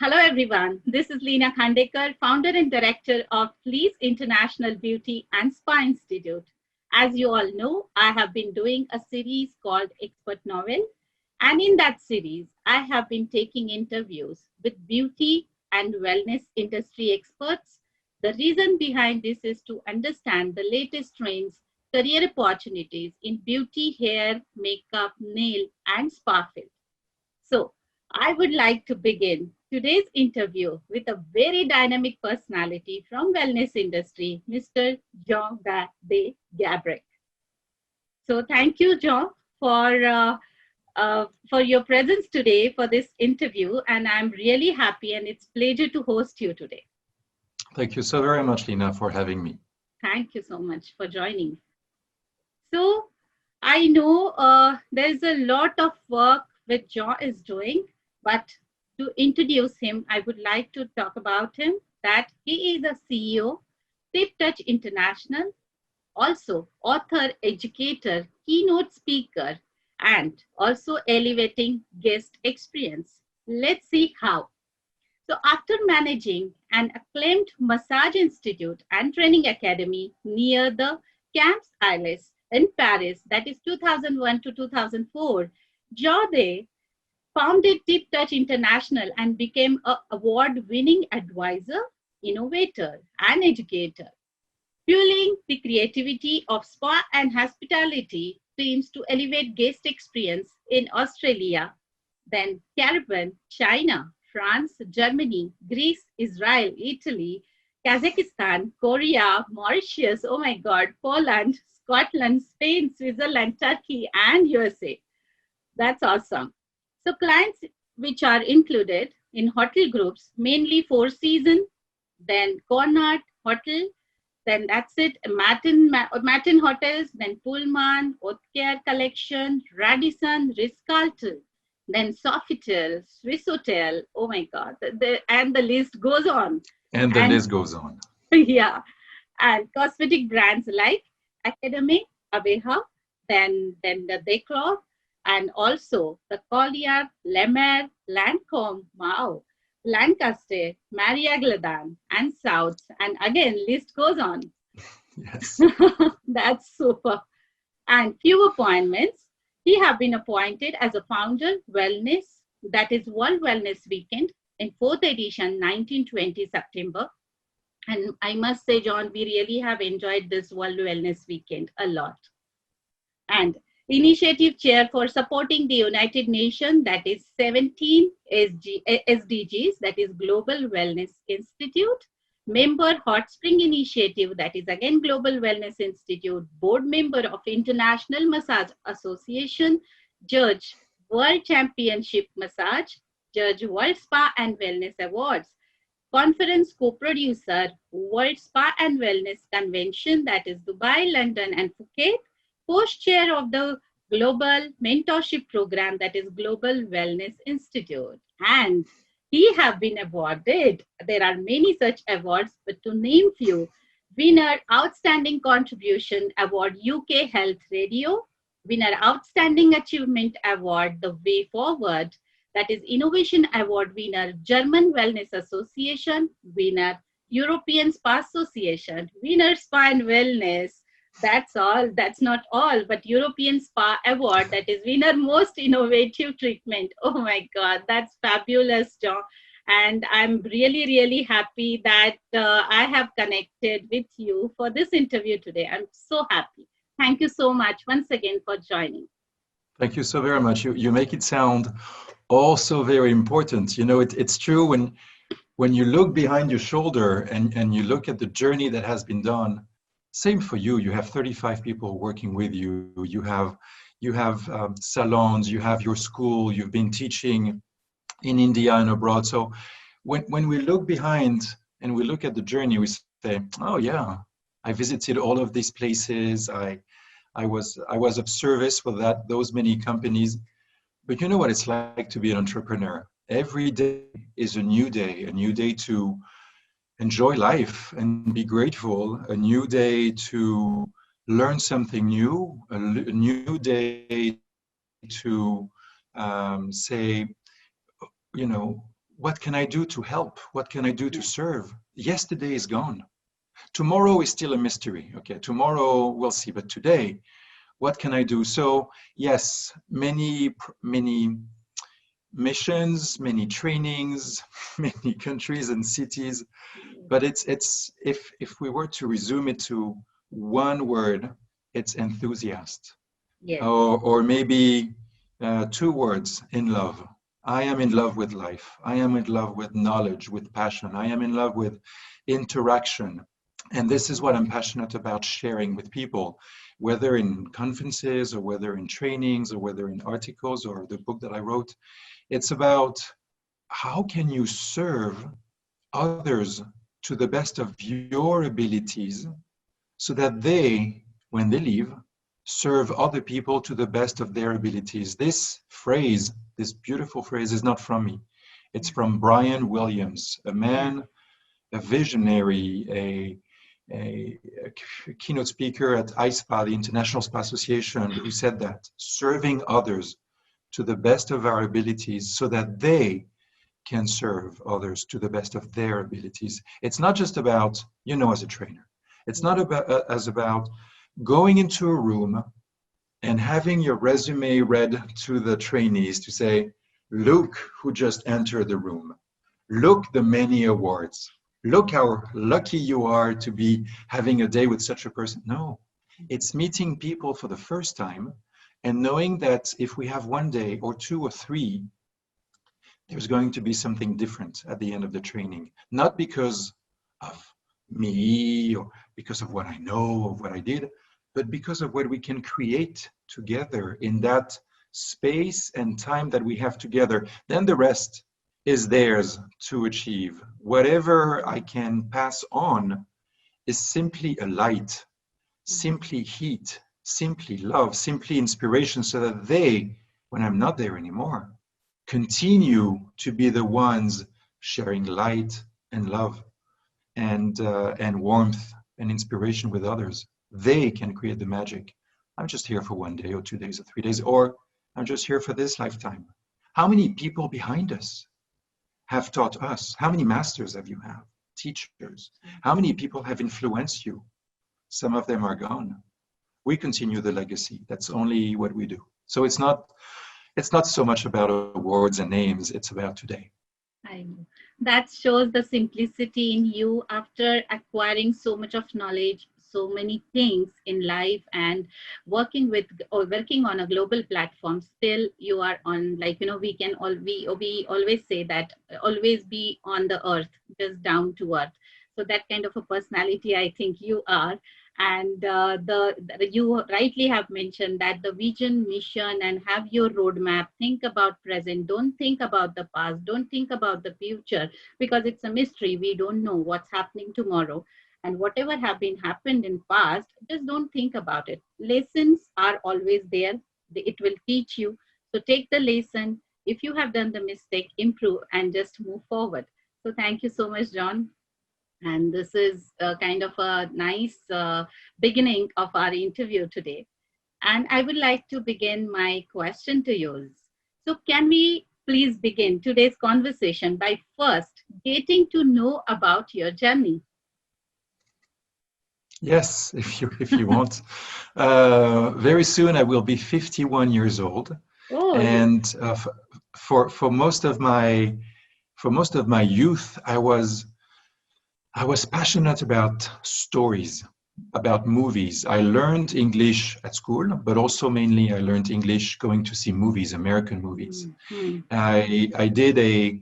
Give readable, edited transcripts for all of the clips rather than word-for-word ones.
Hello, everyone. This is Leena Khandekar, founder and director of Fleece International Beauty and Spa Institute. As you all know, I have been doing a series called Expert Novel. And in that series, I have been taking interviews with beauty and wellness industry experts. The reason behind this is to understand the latest trends, career opportunities in beauty, hair, makeup, nail, and spa field. So, I would like to begin today's interview with a very dynamic personality from wellness industry, Mr. Jean-Guy de Gabriac. So, thank you, Jean, for your presence today for this interview, and I'm really happy and it's pleasure to host you today. Thank you so very much, Leena, for having me. Thank you so much for joining. So, I know there's a lot of work which Jean is doing, but to introduce him, I would like to talk about him that he is a CEO, Tip Touch International, also author, educator, keynote speaker, and also elevating guest experience. Let's see how. So after managing an acclaimed massage institute and training academy near the Camps Isles in Paris, that is 2001 to 2004, Jaude founded Tip Touch International and became an award-winning advisor, innovator, and educator, fueling the creativity of spa and hospitality teams to elevate guest experience in Australia, then Caribbean, China, France, Germany, Greece, Israel, Italy, Kazakhstan, Korea, Mauritius, oh my God, Poland, Scotland, Spain, Switzerland, Turkey, and USA. That's awesome. So clients which are included in hotel groups, mainly Four Seasons, then Connaught Hotel, then that's it, Matin Hotels, then Pullman, Haute Collection, Radisson, Ritz-Carlton, then Sofitel, Swiss Hotel, oh my God, and the list goes on. And the list goes on. Yeah, and cosmetic brands like Academy, Abeha, then the Decor, and also the Collier, La Mer, Lancôme, Mao, Lancaster, Maria Gladan, and South, and again, list goes on. Yes. That's super. And few appointments. He have been appointed as a founder, wellness, that is World Wellness Weekend in 4th edition, 1920 September. And I must say, John, we really have enjoyed this World Wellness Weekend a lot. And initiative chair for supporting the United Nations, that is 17 SDGs, that is Global Wellness Institute. Member Hot Spring Initiative, that is again Global Wellness Institute. Board member of International Massage Association. Judge World Championship Massage. Judge World Spa and Wellness Awards. Conference co-producer, World Spa and Wellness Convention, that is Dubai, London, and Phuket. Co-chair of the Global Mentorship Program, that is Global Wellness Institute. And he have been awarded, there are many such awards, but to name few, winner Outstanding Contribution Award, UK Health Radio, winner Outstanding Achievement Award, The Way Forward, that is Innovation Award winner, German Wellness Association, winner, European Spa Association, winner Spa and Wellness. That's all, that's not all, but European Spa Award, that is winner Most Innovative Treatment. Oh my God, that's fabulous, John. And I'm really, really happy that I have connected with you for this interview today. I'm so happy. Thank you so much once again for joining. Thank you so very much. You make it sound also very important. You know, it's true when you look behind your shoulder and you look at the journey that has been done. Same for you. You have 35 people working with you. You have salons. You have your school. You've been teaching in India and abroad. So when we look behind and we look at the journey, we say, "Oh yeah, I visited all of these places. I was of service for those many companies." But you know what it's like to be an entrepreneur. Every day is a new day to enjoy life and be grateful, a new day to learn something new, a new day to say, you know, what can I do to help? What can I do to serve? Yesterday is gone. Tomorrow is still a mystery. Okay, tomorrow we'll see. But today, what can I do? So yes, many missions, many trainings, many countries and cities. But it's if we were to resume it to one word, it's enthusiast. Yes. Or maybe two words, in love. I am in love with life. I am in love with knowledge, with passion. I am in love with interaction. And this is what I'm passionate about sharing with people, whether in conferences or whether in trainings or whether in articles or the book that I wrote. It's about how can you serve others to the best of your abilities so that they, when they leave, serve other people to the best of their abilities. This phrase, this beautiful phrase, is not from me. It's from Brian Williams, a man, a visionary, a keynote speaker at ISPA, the International Spa Association, who said that serving others to the best of our abilities so that they can serve others to the best of their abilities. It's not just about, as a trainer, it's not about going into a room and having your resume read to the trainees to say, look who just entered the room. Look the many awards. Look how lucky you are to be having a day with such a person. No, it's meeting people for the first time and knowing that if we have one day or two or three, there's going to be something different at the end of the training. Not because of me or because of what I know or what I did, but because of what we can create together in that space and time that we have together. Then the rest is theirs to achieve. Whatever I can pass on is simply a light, simply heat, simply love, simply inspiration, so that they, when I'm not there anymore, continue to be the ones sharing light and love and warmth and inspiration with others. They can create the magic. I'm just here for 1 day or 2 days or 3 days, or I'm just here for this lifetime. How many people behind us have taught us? How many masters have you had? Teachers? How many people have influenced you? Some of them are gone. We continue the legacy. That's only what we do. So it's not so much about awards and names. It's about today. I know. That shows the simplicity in you after acquiring so much of knowledge, so many things in life, and working on a global platform. Still, you are on, we always say that always be on the earth, just down to earth. So that kind of a personality, I think you are. And you rightly have mentioned that the vision, mission, and have your roadmap. Think about present. Don't think about the past. Don't think about the future, because it's a mystery. We don't know what's happening tomorrow. And whatever have been happened in past, just don't think about it. Lessons are always there. It will teach you. So take the lesson. If you have done the mistake, improve and just move forward. So thank you so much, John. And this is kind of a nice beginning of our interview today. And I would like to begin my question to you. So can we please begin today's conversation by first getting to know about your journey? Yes, if you want. Very soon I will be 51 years old, Oh, and for most of my youth, I was passionate about stories, about movies. I learned English at school, but also mainly I learned English going to see movies, American movies. mm-hmm. I did a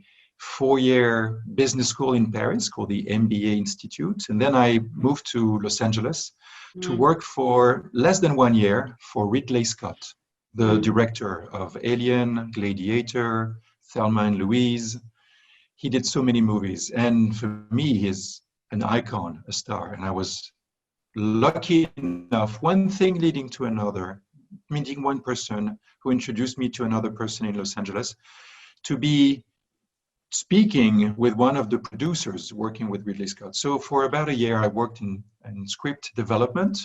4-year business school in Paris called the MBA Institute. And then I moved to Los Angeles to work for less than 1 year for Ridley Scott, the director of Alien, Gladiator, Thelma and Louise. He did so many movies. And for me, he's an icon, a star. And I was lucky enough, one thing leading to another, meeting one person who introduced me to another person in Los Angeles, to be speaking with one of the producers working with Ridley Scott. So for about a year, I worked in script development,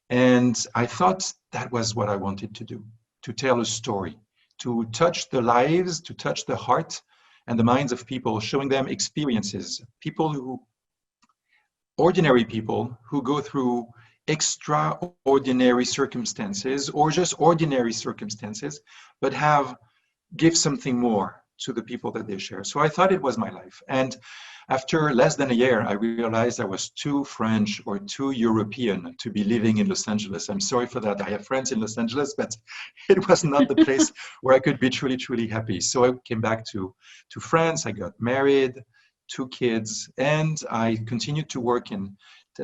and I thought that was what I wanted to do, to tell a story, to touch the lives, to touch the heart, and the minds of people, showing them experiences, ordinary people who go through extraordinary circumstances or just ordinary circumstances, but give something more to the people that they share. So I thought it was my life. And after less than a year, I realized I was too French or too European to be living in Los Angeles. I'm sorry for that. I have friends in Los Angeles, but it was not the place where I could be truly, truly happy. So I came back to France. I got married, 2 kids, and I continued to work in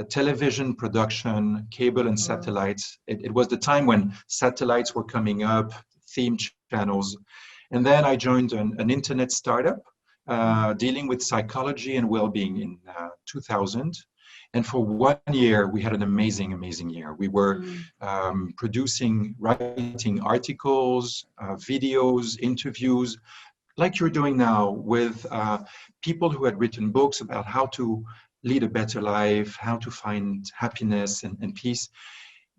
television production, cable and satellites. It was the time when satellites were coming up, theme channels. And then I joined an internet startup dealing with psychology and well-being in 2000. And for 1 year, we had an amazing, amazing year. We were writing articles, videos, interviews, like you're doing now with people who had written books about how to lead a better life, how to find happiness and peace.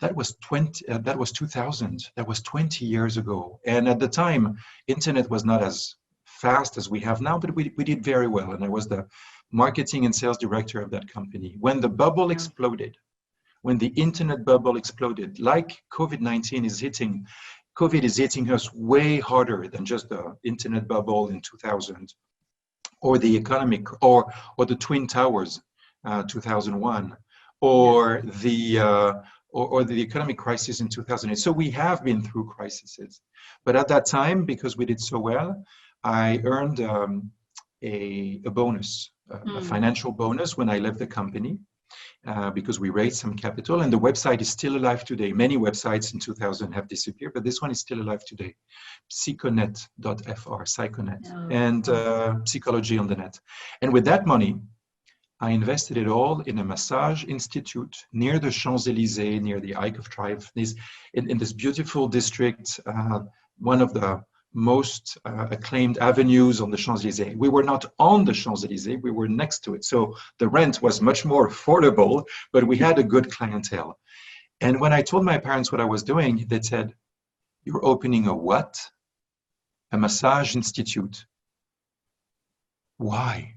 That was 2000. That was 20 years ago. And at the time, internet was not as fast as we have now, but we did very well. And I was the marketing and sales director of that company. When the bubble exploded, when the internet bubble exploded, like COVID-19 is hitting, COVID is hitting us way harder than just the internet bubble in 2000, or the economic, or the Twin Towers, 2001, or the economic crisis in 2008. So we have been through crises. But at that time, because we did so well, I earned a bonus, a financial bonus when I left the company, because we raised some capital, and the website is still alive today. Many websites in 2000 have disappeared, but this one is still alive today. Psychonet.fr, Psychonet, and Psychology on the Net. And with that money, I invested it all in a massage institute near the Champs-Élysées, near the Arc of Triumph, in this beautiful district, one of the most acclaimed avenues on the Champs-Élysées. We were not on the Champs-Élysées, we were next to it. So the rent was much more affordable, but we had a good clientele. And when I told my parents what I was doing, they said, "You're opening a what?" "A massage institute." "Why?"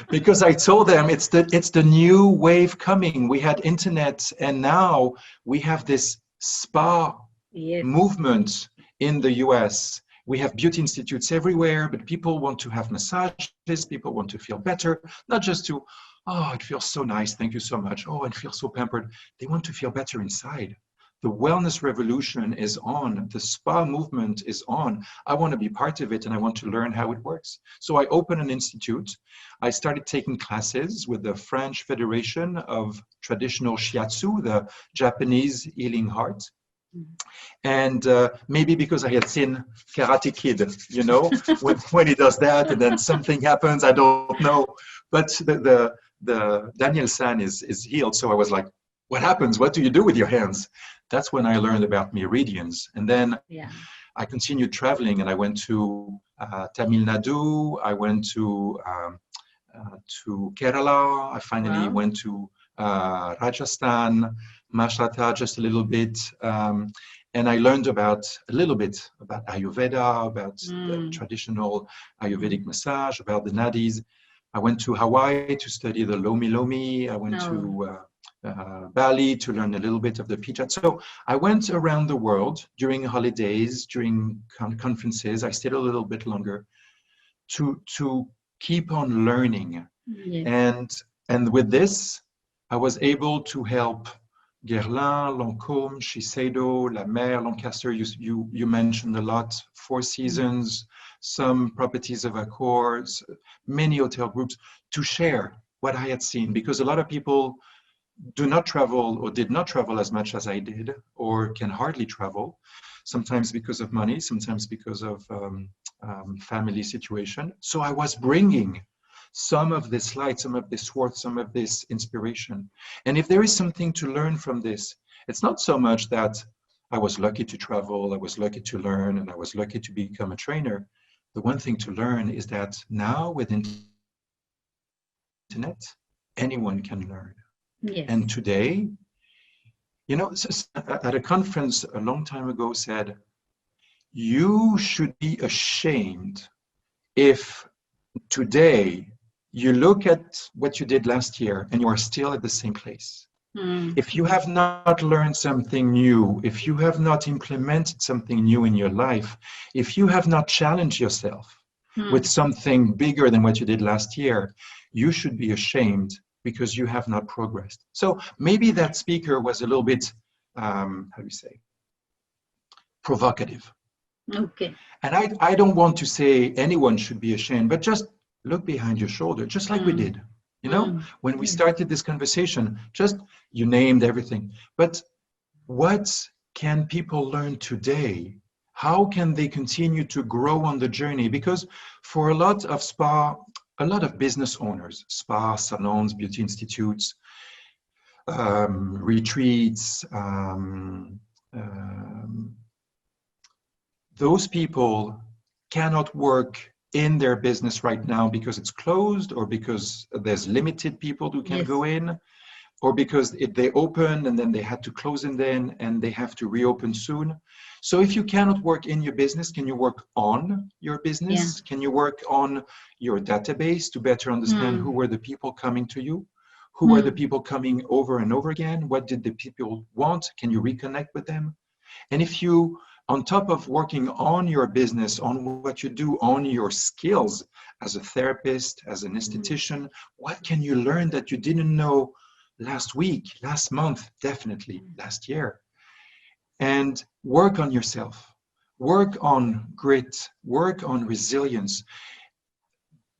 Because I told them it's the new wave coming. We had internet, and now we have this spa movement in the US. We have beauty institutes everywhere, but people want to have massages, people want to feel better, not just to, "Oh, it feels so nice, thank you so much. Oh, I feel so pampered." They want to feel better inside. The wellness revolution is on. The spa movement is on. I want to be part of it, and I want to learn how it works. So I opened an institute. I started taking classes with the French Federation of Traditional Shiatsu, the Japanese healing heart. And maybe because I had seen Karate Kid, you know, when he does that and then something happens, I don't know. But the Daniel-san is healed. So I was like, what happens? What do you do with your hands? That's when I learned about meridians. And then I continued traveling, and I went to Tamil Nadu. I went to Kerala. I finally went to Rajasthan, Mashrata, just a little bit. And I learned a little bit about Ayurveda, about the traditional Ayurvedic massage, about the nadis. I went to Hawaii to study the Lomi Lomi. I went to Bali to learn a little bit of the Pijat. So I went around the world during holidays, during conferences. I stayed a little bit longer to keep on learning. And with this, I was able to help Guerlain, Lancôme, Shiseido, La Mer, Lancaster. You mentioned a lot. Four Seasons, some properties of Accords, many hotel groups, to share what I had seen, because a lot of people do not travel or did not travel as much as I did, or can hardly travel, sometimes because of money, sometimes because of family situation. So I was bringing some of this light, some of this worth, some of this inspiration. And if there is something to learn from this, it's not so much that I was lucky to travel, I was lucky to learn, and I was lucky to become a trainer. The one thing to learn is that now with internet, anyone can learn. And today, you know, at a conference a long time ago said, you should be ashamed if today you look at what you did last year and you are still at the same place, if you have not learned something new, if you have not implemented something new in your life, if you have not challenged yourself with something bigger than what you did last year, you should be ashamed because you have not progressed. So maybe that speaker was a little bit, how do you say, provocative. Okay. And I don't want to say anyone should be ashamed, but just look behind your shoulder, just like we did. You know, when we started this conversation, just you named everything. But what can people learn today? How can they continue to grow on the journey? Because for a lot of business owners, spa, salons, beauty institutes, retreats, those people cannot work in their business right now because it's closed, or because there's limited people who can go in, or because they opened and then they had to close and then and they have to reopen soon. So if you cannot work in your business, can you work on your business? Can you work on your database to better understand who were the people coming to you? Who were the people coming over and over again? What did the people want? Can you reconnect with them? And if you, on top of working on your business, on what you do, on your skills as a therapist, as an esthetician, what can you learn that you didn't know last week, last month, definitely last year? And work on yourself, work on grit, work on resilience.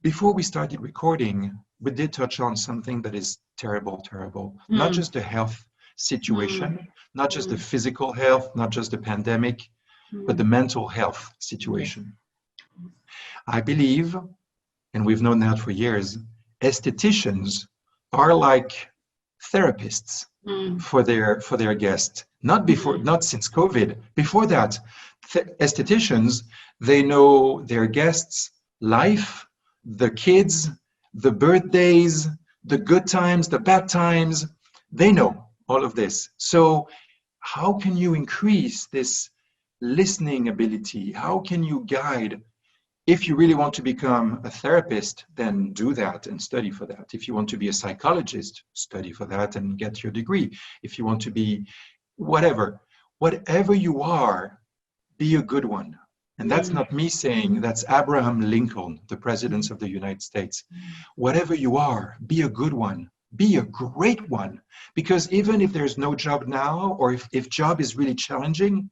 Before we started recording, we did touch on something that is terrible, not just the health situation, not just the physical health, not just the pandemic, but the mental health situation. I believe, and we've known that for years, estheticians are like therapists for their guests. Not since COVID. Before that, estheticians, they know their guests' life, the kids, the birthdays, the good times, the bad times. They know all of this. So how can you increase this listening ability? How can you guide? If you really want to become a therapist, then do that and study for that. If you want to be a psychologist, study for that and get your degree. If you want to be whatever you are, be a good one. And that's not me saying, that's Abraham Lincoln, the President of the United States. Whatever you are, be a good one. Be a great one. Because even if there's no job now, or if job is really challenging,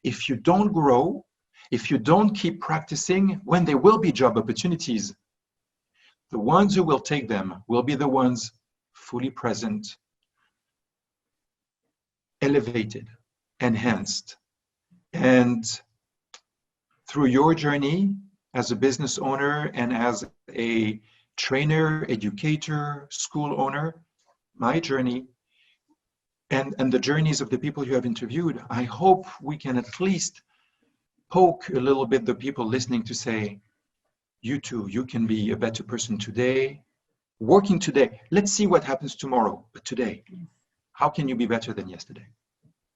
if you don't grow, if you don't keep practicing, when there will be job opportunities, the ones who will take them will be the ones fully present, elevated, enhanced. And through your journey as a business owner and as a trainer, educator, school owner, my journey, and the journeys of the people you have interviewed, I hope we can at least poke a little bit the people listening to say, you too, you can be a better person today, working today. Let's see what happens tomorrow, but today, how can you be better than yesterday?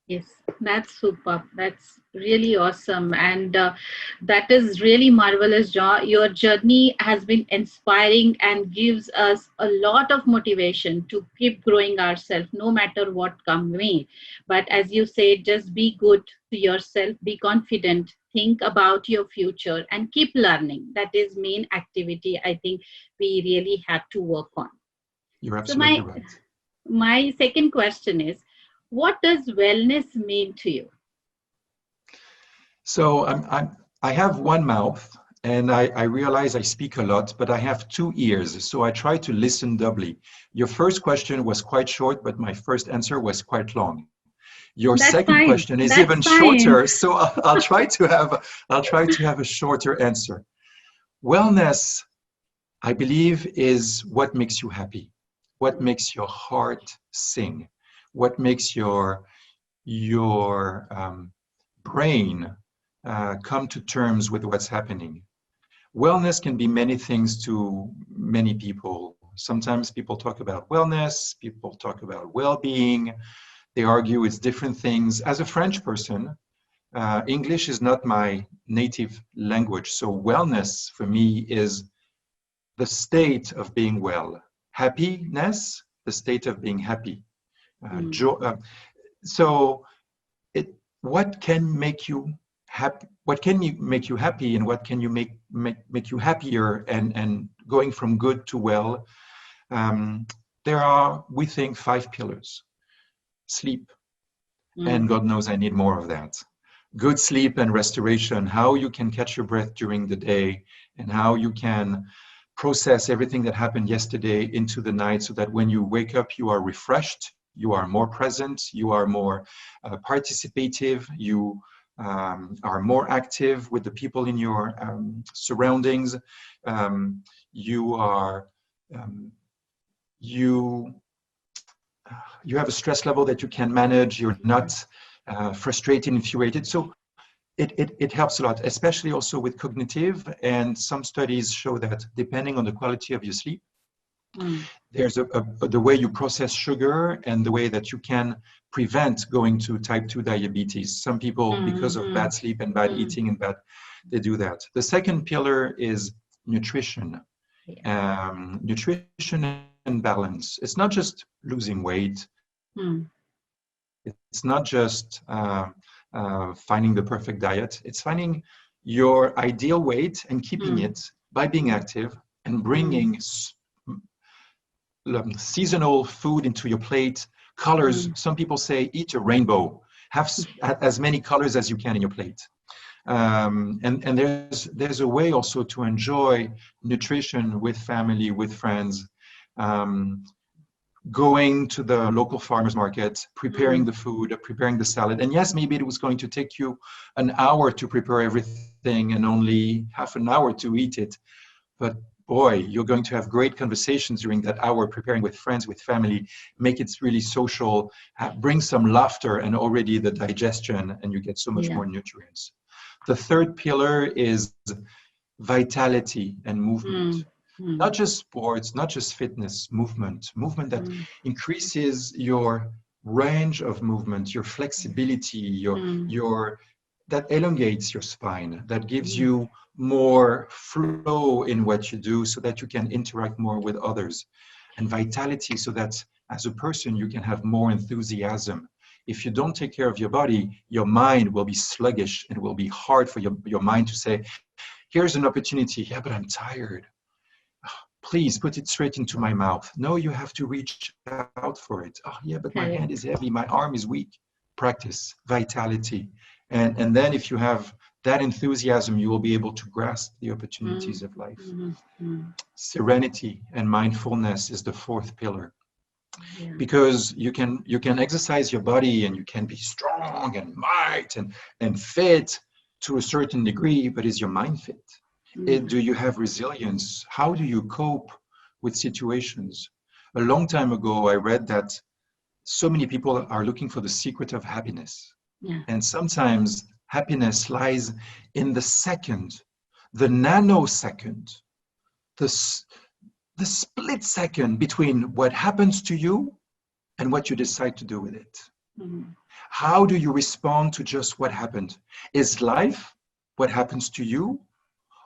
Yes, that's super. That's really awesome. And that is really marvelous, your journey has been inspiring and gives us a lot of motivation to keep growing ourselves, no matter what come may. But as you said, just be good to yourself, be confident, think about your future, and keep learning. That is main activity I think we really have to work on. You're absolutely right. My second question is, what does wellness mean to you? So I have one mouth, and I realize I speak a lot, but I have 2 ears, so I try to listen doubly. Your first question was quite short, but my first answer was quite long. Your second question is even shorter, so I'll try to have a shorter answer. Wellness, I believe, is what makes you happy, what makes your heart sing, what makes your brain come to terms with what's happening. Wellness can be many things to many people. Sometimes people talk about wellness, people talk about well-being, they argue it's different things. As a French person, English is not my native language, so wellness for me is the state of being well. Happiness, the state of being happy. Joy. So, what can make you happy? What can make you happy, and what can you make you happier? And going from good to well. There are, we think, 5 pillars. Sleep, and God knows I need more of that. Good sleep and restoration, how you can catch your breath during the day, and how you can process everything that happened yesterday into the night, so that when you wake up, you are refreshed, you are more present, you are more participative, you are more active with the people in your surroundings. You are you have a stress level that you can manage. You're not frustrated, infuriated. So it helps a lot, especially also with cognitive. And some studies show that depending on the quality of your sleep, there's the way you process sugar and the way that you can prevent going to type 2 diabetes. Some people, because of bad sleep and bad eating and they do that. The second pillar is nutrition. Nutrition and balance. It's not just losing weight. It's not just finding the perfect diet. It's finding your ideal weight and keeping it by being active and bringing seasonal food into your plate, colors. Some people say eat a rainbow, have as many colors as you can in your plate. And there's a way also to enjoy nutrition with family, with friends, going to the local farmers market, preparing the food, preparing the salad. And yes, maybe it was going to take you an hour to prepare everything and only half an hour to eat it. But boy, you're going to have great conversations during that hour, preparing with friends, with family, make it really social, bring some laughter and already the digestion, and you get so much more nutrients. The third pillar is vitality and movement. Not just sports, not just fitness, movement that increases your range of movement, your flexibility, your that elongates your spine, that gives you more flow in what you do so that you can interact more with others. And vitality, so that as a person you can have more enthusiasm. If you don't take care of your body, your mind will be sluggish, and it will be hard for your mind to say, here's an opportunity, yeah, but I'm tired. Please put it straight into my mouth. No, you have to reach out for it. Oh, yeah, but my hand is heavy, my arm is weak. Practice vitality. And then if you have that enthusiasm, you will be able to grasp the opportunities of life. Serenity and mindfulness is the fourth pillar. Because you can exercise your body and you can be strong and might and fit to a certain degree, but is your mind fit? Do you have resilience? How do you cope with situations? A long time ago, I read that so many people are looking for the secret of happiness. And sometimes happiness lies in the second, the nanosecond, the split second between what happens to you and what you decide to do with it. How do you respond to just what happened? Is life what happens to you?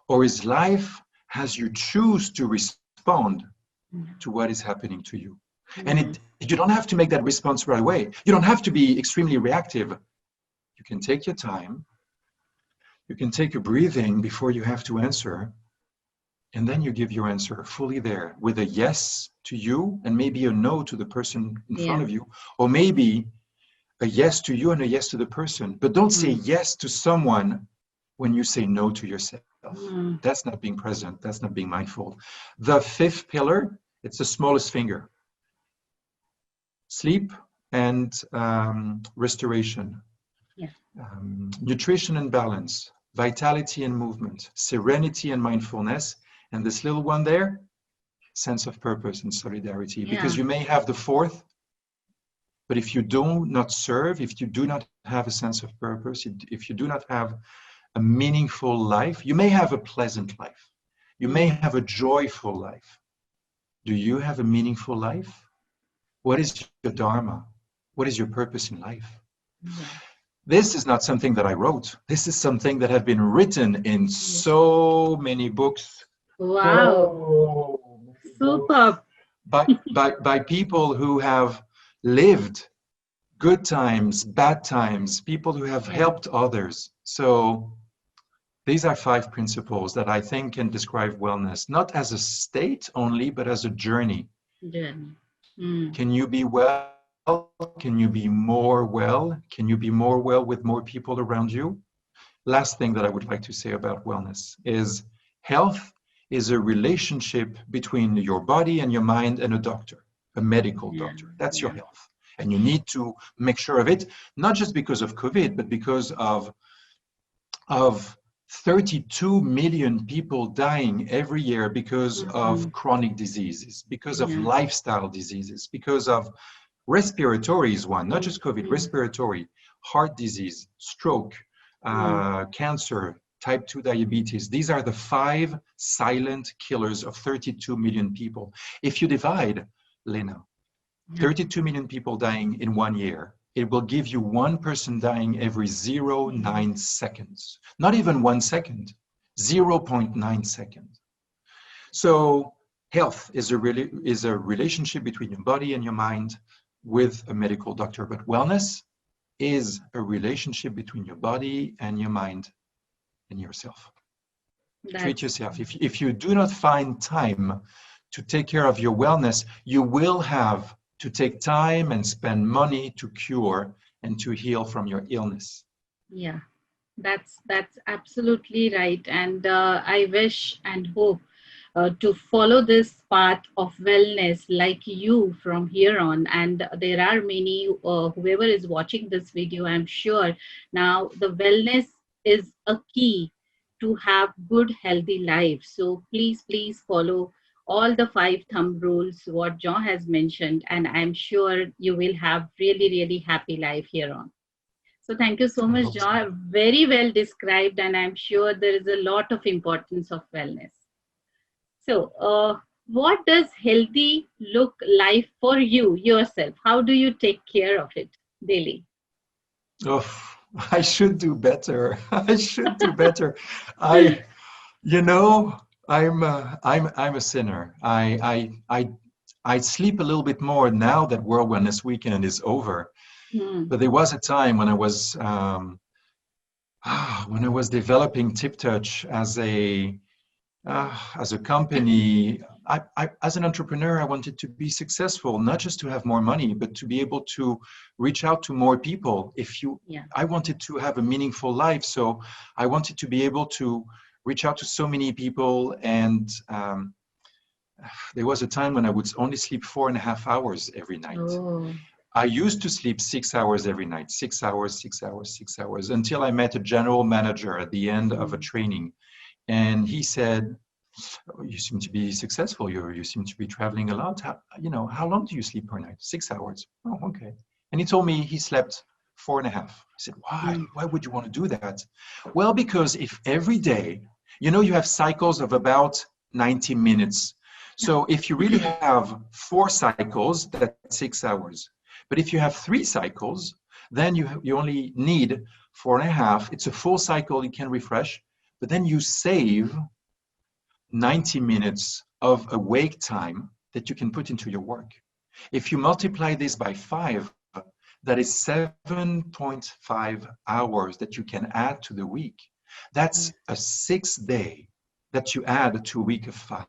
Or is life as you choose to respond to what is happening to you? And you don't have to make that response right away. You don't have to be extremely reactive. You can take your time. You can take a breathing before you have to answer. And then you give your answer fully there with a yes to you and maybe a no to the person in front of you. Or maybe a yes to you and a yes to the person. But don't say yes to someone when you say no to yourself. That's not being present. That's not being mindful. The fifth pillar, it's the smallest finger. Sleep and restoration. Nutrition and balance. Vitality and movement. Serenity and mindfulness. And this little one there, sense of purpose and solidarity. Because you may have the fourth, but if you do not serve, if you do not have a sense of purpose, if you do not have a meaningful life, you may have a pleasant life. You may have a joyful life. Do you have a meaningful life? What is your dharma? What is your purpose in life? This is not something that I wrote. This is something that have been written in so many books. Wow. So many books Superb. by people who have lived good times, bad times, people who have Yeah. helped others. So these are 5 principles that I think can describe wellness, not as a state only, but as a journey. Journey. Mm. Can you be well? Can you be more well? Can you be more well with more people around you? Last thing that I would like to say about wellness is health is a relationship between your body and your mind and a doctor, a medical Yeah. doctor. That's your Yeah. health. And you need to make sure of it, not just because of COVID, but because of 32 million people dying every year because of Mhm. chronic diseases, because of Yeah. lifestyle diseases, because of respiratory is one, not just COVID, Mm. respiratory, heart disease, stroke, Mm. cancer, type 2 diabetes. These are the 5 silent killers of 32 million people. If you divide, Leena, Yeah. 32 million people dying in 1 year, it will give you 1 person dying every 0.9 seconds. Not even 1 second, 0.9 seconds. So health is a relationship between your body and your mind with a medical doctor, but wellness is a relationship between your body and your mind and yourself. Treat That's yourself. If you do not find time to take care of your wellness, you will have to take time and spend money to cure and to heal from your illness. yeah. That's absolutely right. And I wish and hope to follow this path of wellness like you from here on. And there are many, whoever is watching this video, I'm sure now the wellness is a key to have good, healthy life. So please, please follow all the 5 thumb rules, what John has mentioned. And I'm sure you will have really, really happy life here on. So thank you so I much, hope so. John. Very well described, and I'm sure there is a lot of importance of wellness. So, what does healthy look like for you yourself? How do you take care of it daily? Oh, I should do better. I should do better. I, you know, I'm a sinner. I sleep a little bit more now that World Wellness Weekend is over. Hmm. But there was a time when I was developing Tip Touch as a company. As an entrepreneur, I wanted to be successful, not just to have more money, but to be able to reach out to more people. Yeah. I wanted to have a meaningful life, so I wanted to be able to reach out to so many people. And there was a time when I would only sleep 4.5 hours every night. Oh. I used to sleep 6 hours every night, 6 hours, 6 hours, 6 hours, until I met a general manager at the end of a Hmm. training. And he said, "Oh, you seem to be successful. You seem to be traveling a lot. How long do you sleep per night? 6 hours. Oh, okay." And he told me he slept 4.5. I said, why? Hmm. Why would you want to do that? Well, because if every day, you have cycles of about 90 minutes. So if you really have 4 cycles, that's 6 hours. But if you have 3 cycles, then you only need 4.5. It's a full cycle. You can refresh, but then you save 90 minutes of awake time that you can put into your work. If you multiply this by 5, that is 7.5 hours that you can add to the week. That's a 6th day that you add to a week of 5.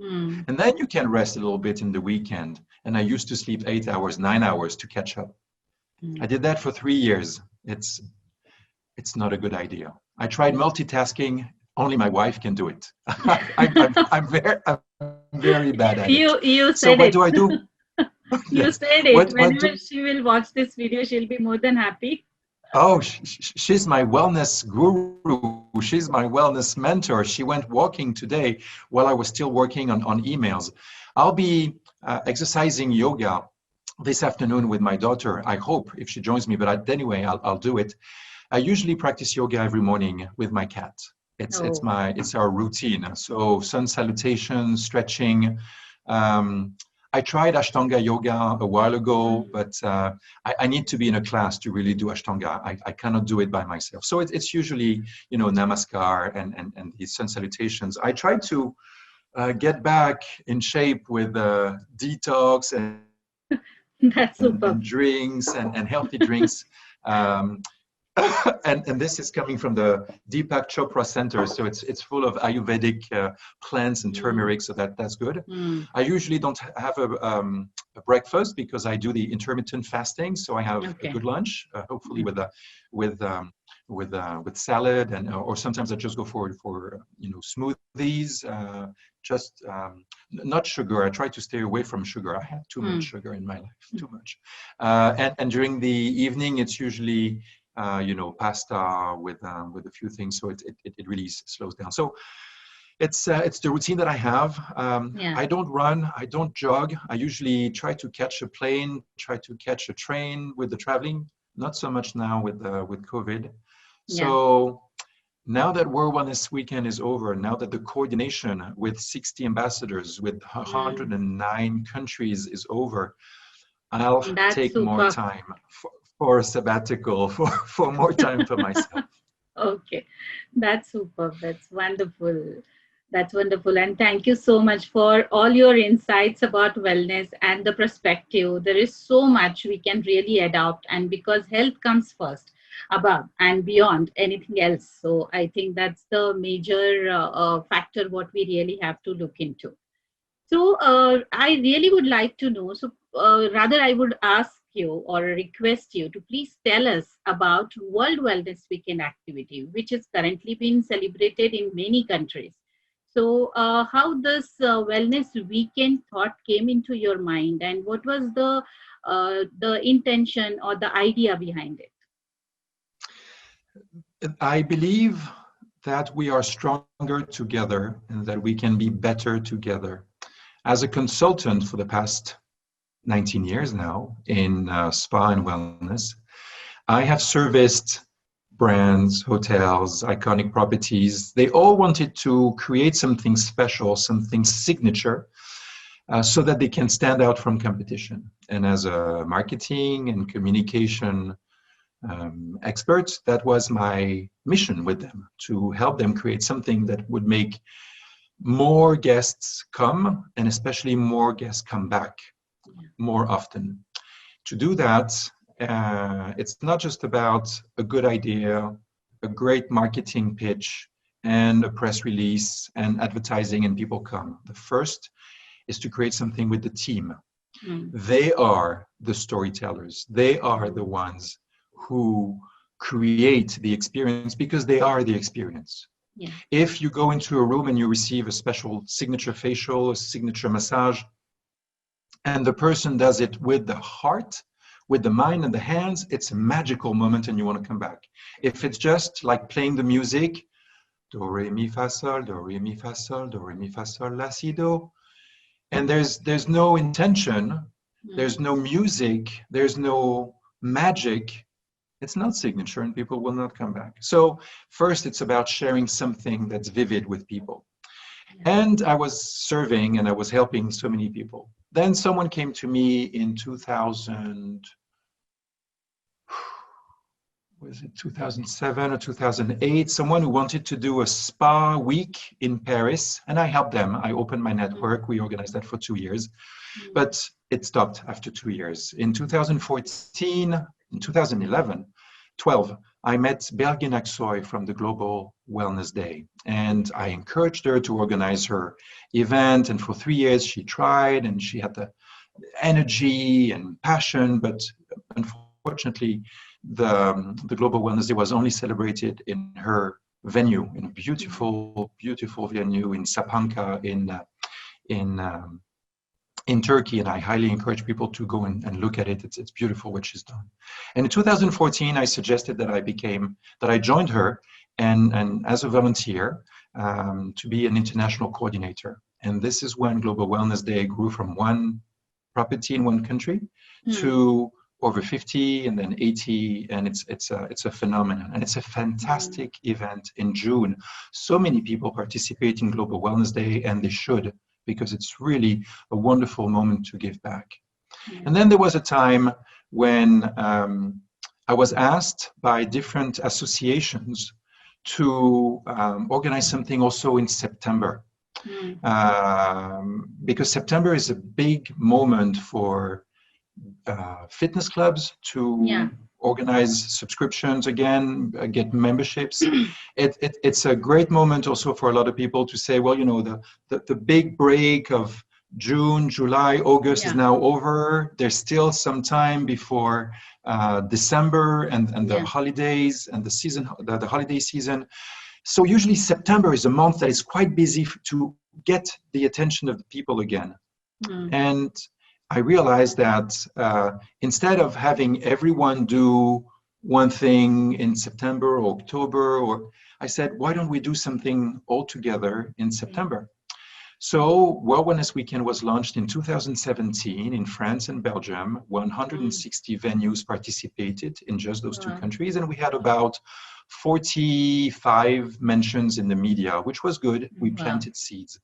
Hmm. And then you can rest a little bit in the weekend. And I used to sleep 8 hours, 9 hours to catch up. Hmm. I did that for 3 years. It's not a good idea. I tried multitasking. Only my wife can do it. I'm very bad at it. You So said what it. do I do? You Yes. said it. What Whenever do? she will watch this video, she'll be more than happy. Oh, she's my wellness guru. She's my wellness mentor. She went walking today while I was still working on emails. I'll be exercising yoga this afternoon with my daughter. I hope if she joins me, but anyway, I'll do it. I usually practice yoga every morning with my cat. Oh. It's our routine. So sun salutation, stretching. Um, I tried Ashtanga yoga a while ago, but I need to be in a class to really do Ashtanga. I cannot do it by myself. So it's usually, Namaskar and these sun salutations. I try to get back in shape with detox That's super. and drinks and healthy drinks. Um, and this is coming from the Deepak Chopra Center, so it's full of Ayurvedic plants and turmeric, so that's good. I usually don't have a breakfast because I do the intermittent fasting, so I have a good lunch, hopefully with salad, and or sometimes I just go for smoothies, just not sugar. I try to stay away from sugar. I had too much sugar in my life, too much. And during the evening, it's usually pasta with a few things, so it really slows down. So it's the routine that I have. I don't run, I don't jog. I usually try to catch a plane, try to catch a train with the traveling. Not so much now with COVID. So now that World Wellness Weekend is over, now that the coordination with 60 ambassadors with 109 countries is over, I'll take more time for a sabbatical, for more time for myself. Okay, that's super. That's wonderful. That's wonderful. And thank you so much for all your insights about wellness and the perspective. There is so much we can really adopt, and because health comes first, above and beyond anything else. So I think that's the major factor what we really have to look into. So I really would like to know. So rather, I would ask you or request you to please tell us about World Wellness Weekend activity, which is currently being celebrated in many countries. So how this Wellness Weekend thought came into your mind, and what was the intention or the idea behind it? I believe that we are stronger together and that we can be better together. As a consultant for the past 19 years now in spa and wellness, I have serviced brands, hotels, iconic properties. They all wanted to create something special, something signature, so that they can stand out from competition. And as a marketing and communication expert, that was my mission with them, to help them create something that would make more guests come, and especially more guests come back more often. To do that, it's not just about a good idea, a great marketing pitch, and a press release and advertising and people come. The first is to create something with the team. They are the storytellers. They are the ones who create the experience because they are the experience. If you go into a room and you receive a special signature facial, a signature massage, and the person does it with the heart, with the mind and the hands, it's a magical moment and you want to come back. If it's just like playing the music, do, re, mi, fa, sol, do, re, mi, fa, sol, do, re, mi, fa, sol, la, si, do, and there's no intention, there's no music, there's no magic, it's not signature and people will not come back. So first it's about sharing something that's vivid with people. And I was serving and I was helping so many people. Then someone came to me in 2000, was it 2007 or 2008? Someone who wanted to do a spa week in Paris, and I helped them. I opened my network. We organized that for 2 years, but it stopped after 2 years. In 2014, in 2011, 12, I met Bergen Aksoy from the Global Wellness Day, and I encouraged her to organize her event. And for 3 years, she tried, and she had the energy and passion, but unfortunately, the Global Wellness Day was only celebrated in her venue, in a beautiful, beautiful venue in Sapanca in Turkey, and I highly encourage people to go and look at it. It's beautiful what she's done. And in 2014, I suggested that I joined her and as a volunteer to be an international coordinator. And this is when Global Wellness Day grew from one property in one country to over 50 and then 80, and it's a phenomenon, and it's a fantastic event in June. So many people participate in Global Wellness Day, and they should, because it's really a wonderful moment to give back. Yeah. And then there was a time when I was asked by different associations to organize something also in September. Because September is a big moment for fitness clubs to organize subscriptions again, get memberships. It's a great moment also for a lot of people to say, well, you know, the big break of June, July, August is now over. There's still some time before December and the holidays and the season, the holiday season. So usually September is a month that is quite busy to get the attention of the people again. And I realized that instead of having everyone do one thing in September or October, or I said, why don't we do something all together in September? So World Wellness Weekend was launched in 2017 in France and Belgium. 160 venues participated in just those two countries, and we had about 45 mentions in the media, which was good. We planted seeds.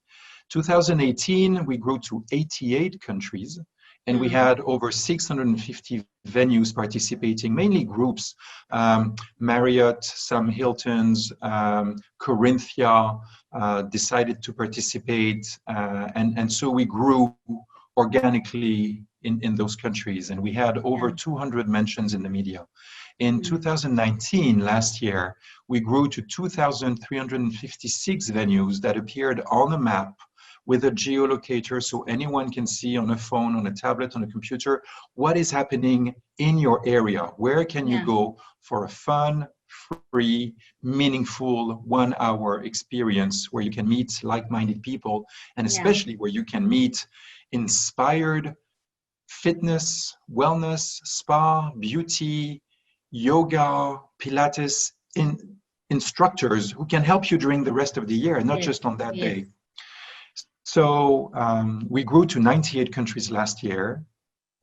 2018, we grew to 88 countries, and we had over 650 venues participating, mainly groups, Marriott, some Hiltons, Corinthia decided to participate, and so we grew organically in those countries, and we had over 200 mentions in the media. In 2019, last year, we grew to 2,356 venues that appeared on the map with a geolocator, so anyone can see on a phone, on a tablet, on a computer, what is happening in your area. Where can you go for a fun, free, meaningful 1 hour experience where you can meet like-minded people, and especially where you can meet inspired fitness, wellness, spa, beauty, yoga, Pilates instructors who can help you during the rest of the year, not just on that day. So we grew to 98 countries last year,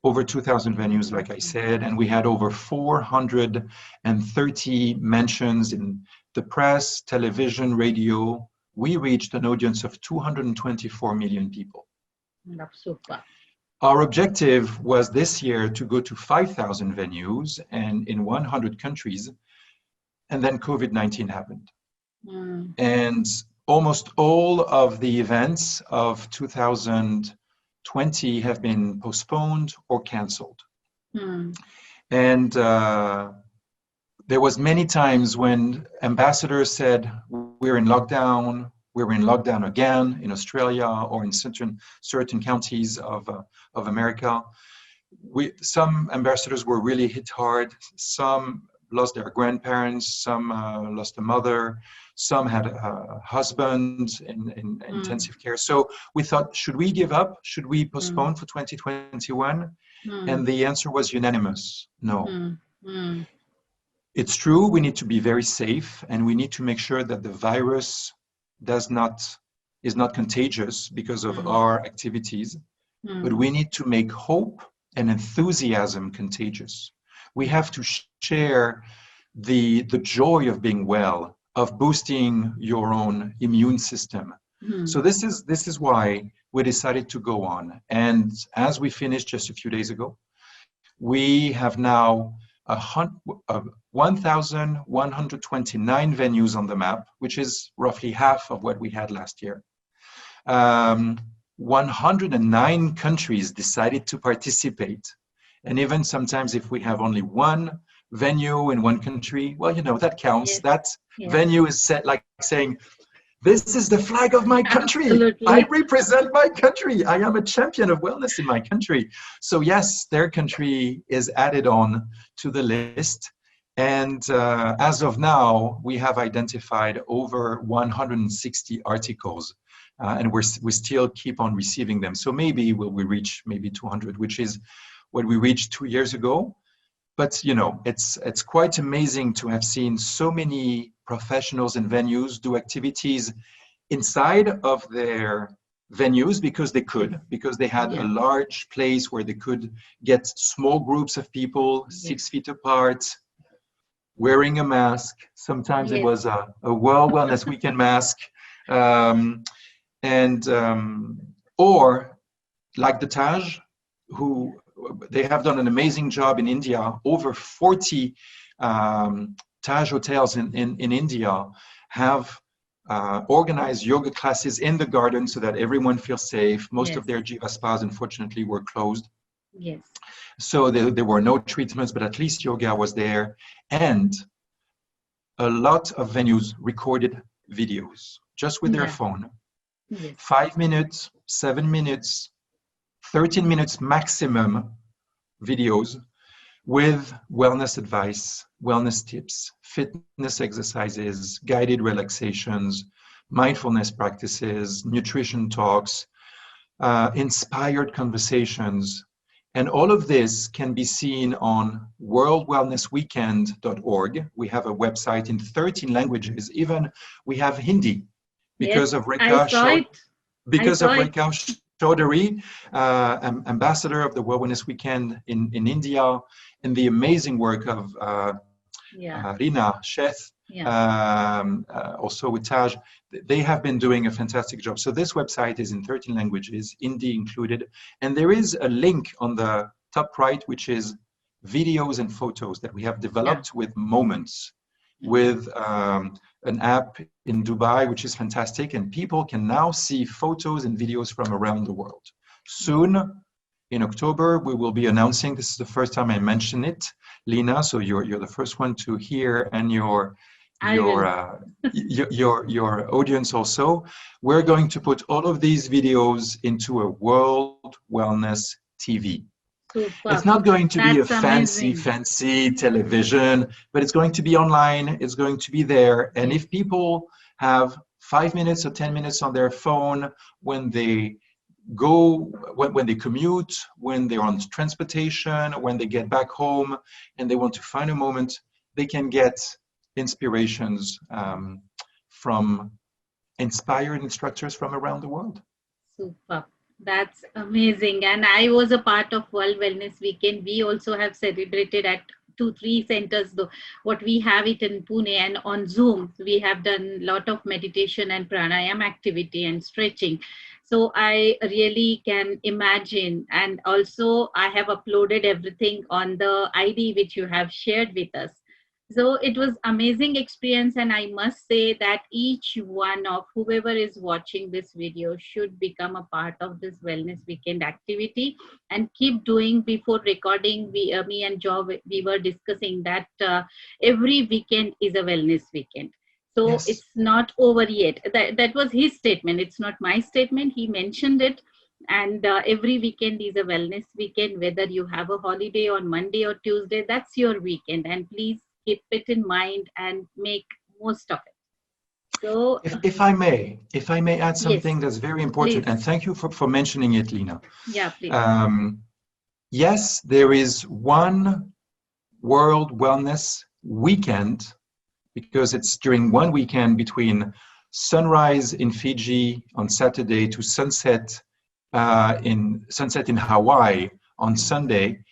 over 2,000 venues, like I said, and we had over 430 mentions in the press, television, radio. We reached an audience of 224 million people. That's super. Our objective was this year to go to 5,000 venues and in 100 countries, and then COVID-19 happened. And almost all of the events of 2020 have been postponed or canceled. And there was many times when ambassadors said, we're in lockdown again in Australia or in certain counties of America. Some ambassadors were really hit hard. Some lost their grandparents, some lost a mother, some had a husband in intensive care. So we thought, should we give up? Should we postpone for 2021? And the answer was unanimous, no. It's true, we need to be very safe, and we need to make sure that the virus is not contagious because of our activities, but we need to make hope and enthusiasm contagious. We have to share the joy of being well, of boosting your own immune system. So this is why we decided to go on. And as we finished just a few days ago, we have now 1,129 venues on the map, which is roughly half of what we had last year. 109 countries decided to participate. And even sometimes if we have only one venue in one country, well, you know, that counts. That venue is set like saying, this is the flag of my country. Absolutely. I represent my country. I am a champion of wellness in my country. So yes, their country is added on to the list. And as of now, we have identified over 160 articles, and we still keep on receiving them. So maybe we reach maybe 200, which is what we reached 2 years ago. But you know, it's quite amazing to have seen so many professionals and venues do activities inside of their venues because they had a large place where they could get small groups of people 6 feet apart, wearing a mask. Sometimes it was a World Wellness Weekend mask. And or like the Taj, who they have done an amazing job in India. Over 40 Taj hotels in India have organized yoga classes in the garden so that everyone feels safe. Most of their Jiva spas, unfortunately, were closed. Yes. So there were no treatments, but at least yoga was there. And a lot of venues recorded videos just with their phone. Yes. 5 minutes, 7 minutes, 13 minutes maximum videos with wellness advice, wellness tips, fitness exercises, guided relaxations, mindfulness practices, nutrition talks, inspired conversations. And all of this can be seen on worldwellnessweekend.org. We have a website in 13 languages. Even we have Hindi because of Rekha Chaudhary, ambassador of the World Wellness Weekend in India, and the amazing work of Reena Khandekar, also with Taj. They have been doing a fantastic job. So this website is in 13 languages, Hindi included. And there is a link on the top right, which is videos and photos that we have developed with Moments, with an app in Dubai, which is fantastic. And people can now see photos and videos from around the world. Soon, in October, we will be announcing, this is the first time I mention it, Leena, so you're the first one to hear, and your audience also. We're going to put all of these videos into a World Wellness TV. Super. It's not going to be a amazing. fancy television, but it's going to be online, it's going to be there. And if people have 5 minutes or 10 minutes on their phone when they when they commute, when they're on transportation, when they get back home and they want to find a moment, they can get inspirations from inspired instructors from around the world. Super. That's amazing. And I was a part of World Wellness Weekend. We also have celebrated at 2-3 centers, though what we have it in Pune, and on Zoom we have done a lot of meditation and pranayama activity and stretching. So I really can imagine, and also I have uploaded everything on the ID which you have shared with us. So it was amazing experience, and I must say that each one of whoever is watching this video should become a part of this Wellness Weekend activity and keep doing. Before recording, me and Jo, we were discussing that every weekend is a Wellness Weekend. So it's not over yet. That was his statement. It's not my statement. He mentioned it. And every weekend is a Wellness Weekend. Whether you have a holiday on Monday or Tuesday, that's your weekend. And please keep it in mind and make most of it. So if I may add something that's very important, please. And thank you for mentioning it, Leena. Yeah, please. Yes, there is one World Wellness Weekend, because it's during one weekend between sunrise in Fiji on Saturday to sunset in Hawaii on Sunday.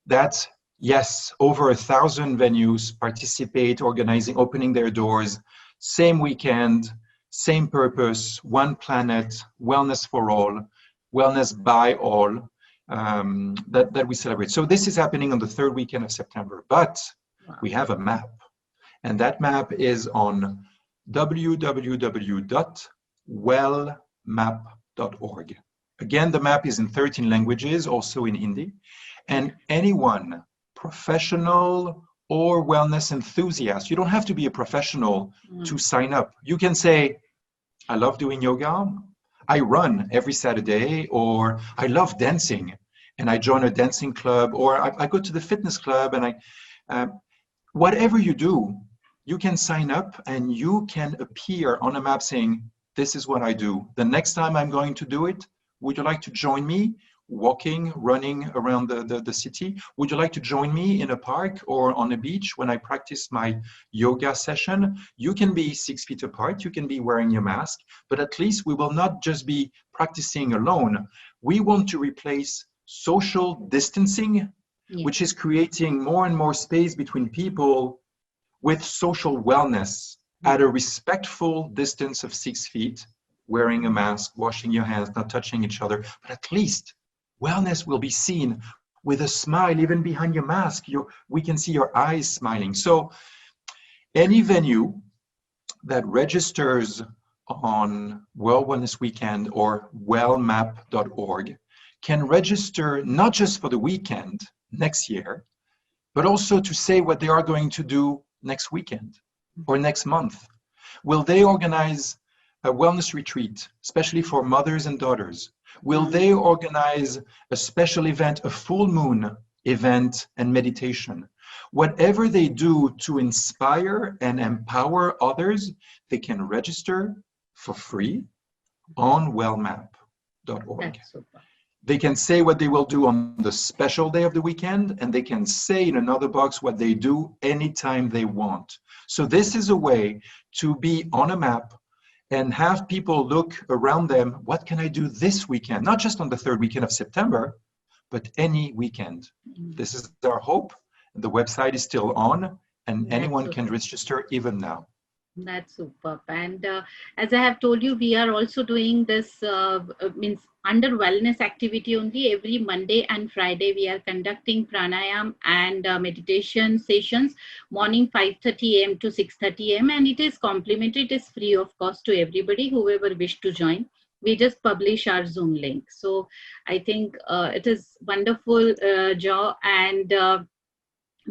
That, yes, over 1,000 venues participate, organizing, opening their doors. Same weekend, same purpose, one planet, wellness for all, wellness by all, that we celebrate. So this is happening on the third weekend of September, but we have a map. And that map is on www.wellmap.org. Again, the map is in 13 languages, also in Hindi. And anyone, professional or wellness enthusiast, you don't have to be a professional to sign up. You can say, I love doing yoga, I run every Saturday, or I love dancing and I join a dancing club, or I go to the fitness club, and whatever you do, you can sign up and you can appear on a map saying, this is what I do. The next time I'm going to do it, would you like to join me walking, running around the city? Would you like to join me in a park or on a beach when I practice my yoga session? You can be 6 feet apart, you can be wearing your mask, but at least we will not just be practicing alone. We want to replace social distancing, which is creating more and more space between people, with social wellness at a respectful distance of 6 feet, wearing a mask, washing your hands, not touching each other, but at least wellness will be seen with a smile, even behind your mask. We can see your eyes smiling. So any venue that registers on World Wellness Weekend or wellmap.org can register not just for the weekend next year, but also to say what they are going to do next weekend or next month. Will they organize a wellness retreat, especially for mothers and daughters? Will they organize a special event, a full moon event and meditation? Whatever they do to inspire and empower others, they can register for free on wellmap.org. That's super. They can say what they will do on the special day of the weekend, and they can say in another box what they do anytime they want. So this is a way to be on a map and have people look around them, what can I do this weekend? Not just on the third weekend of September, but any weekend. This is our hope. The website is still on, and anyone can register even now. That's superb. And as I have told you, we are also doing this means under wellness activity only. Every Monday and Friday, we are conducting pranayam and meditation sessions, morning 5:30 a.m. to 6:30 a.m. And it is complimentary. It is free of cost to everybody, whoever wish to join. We just publish our Zoom link. So I think it is wonderful, Joe. And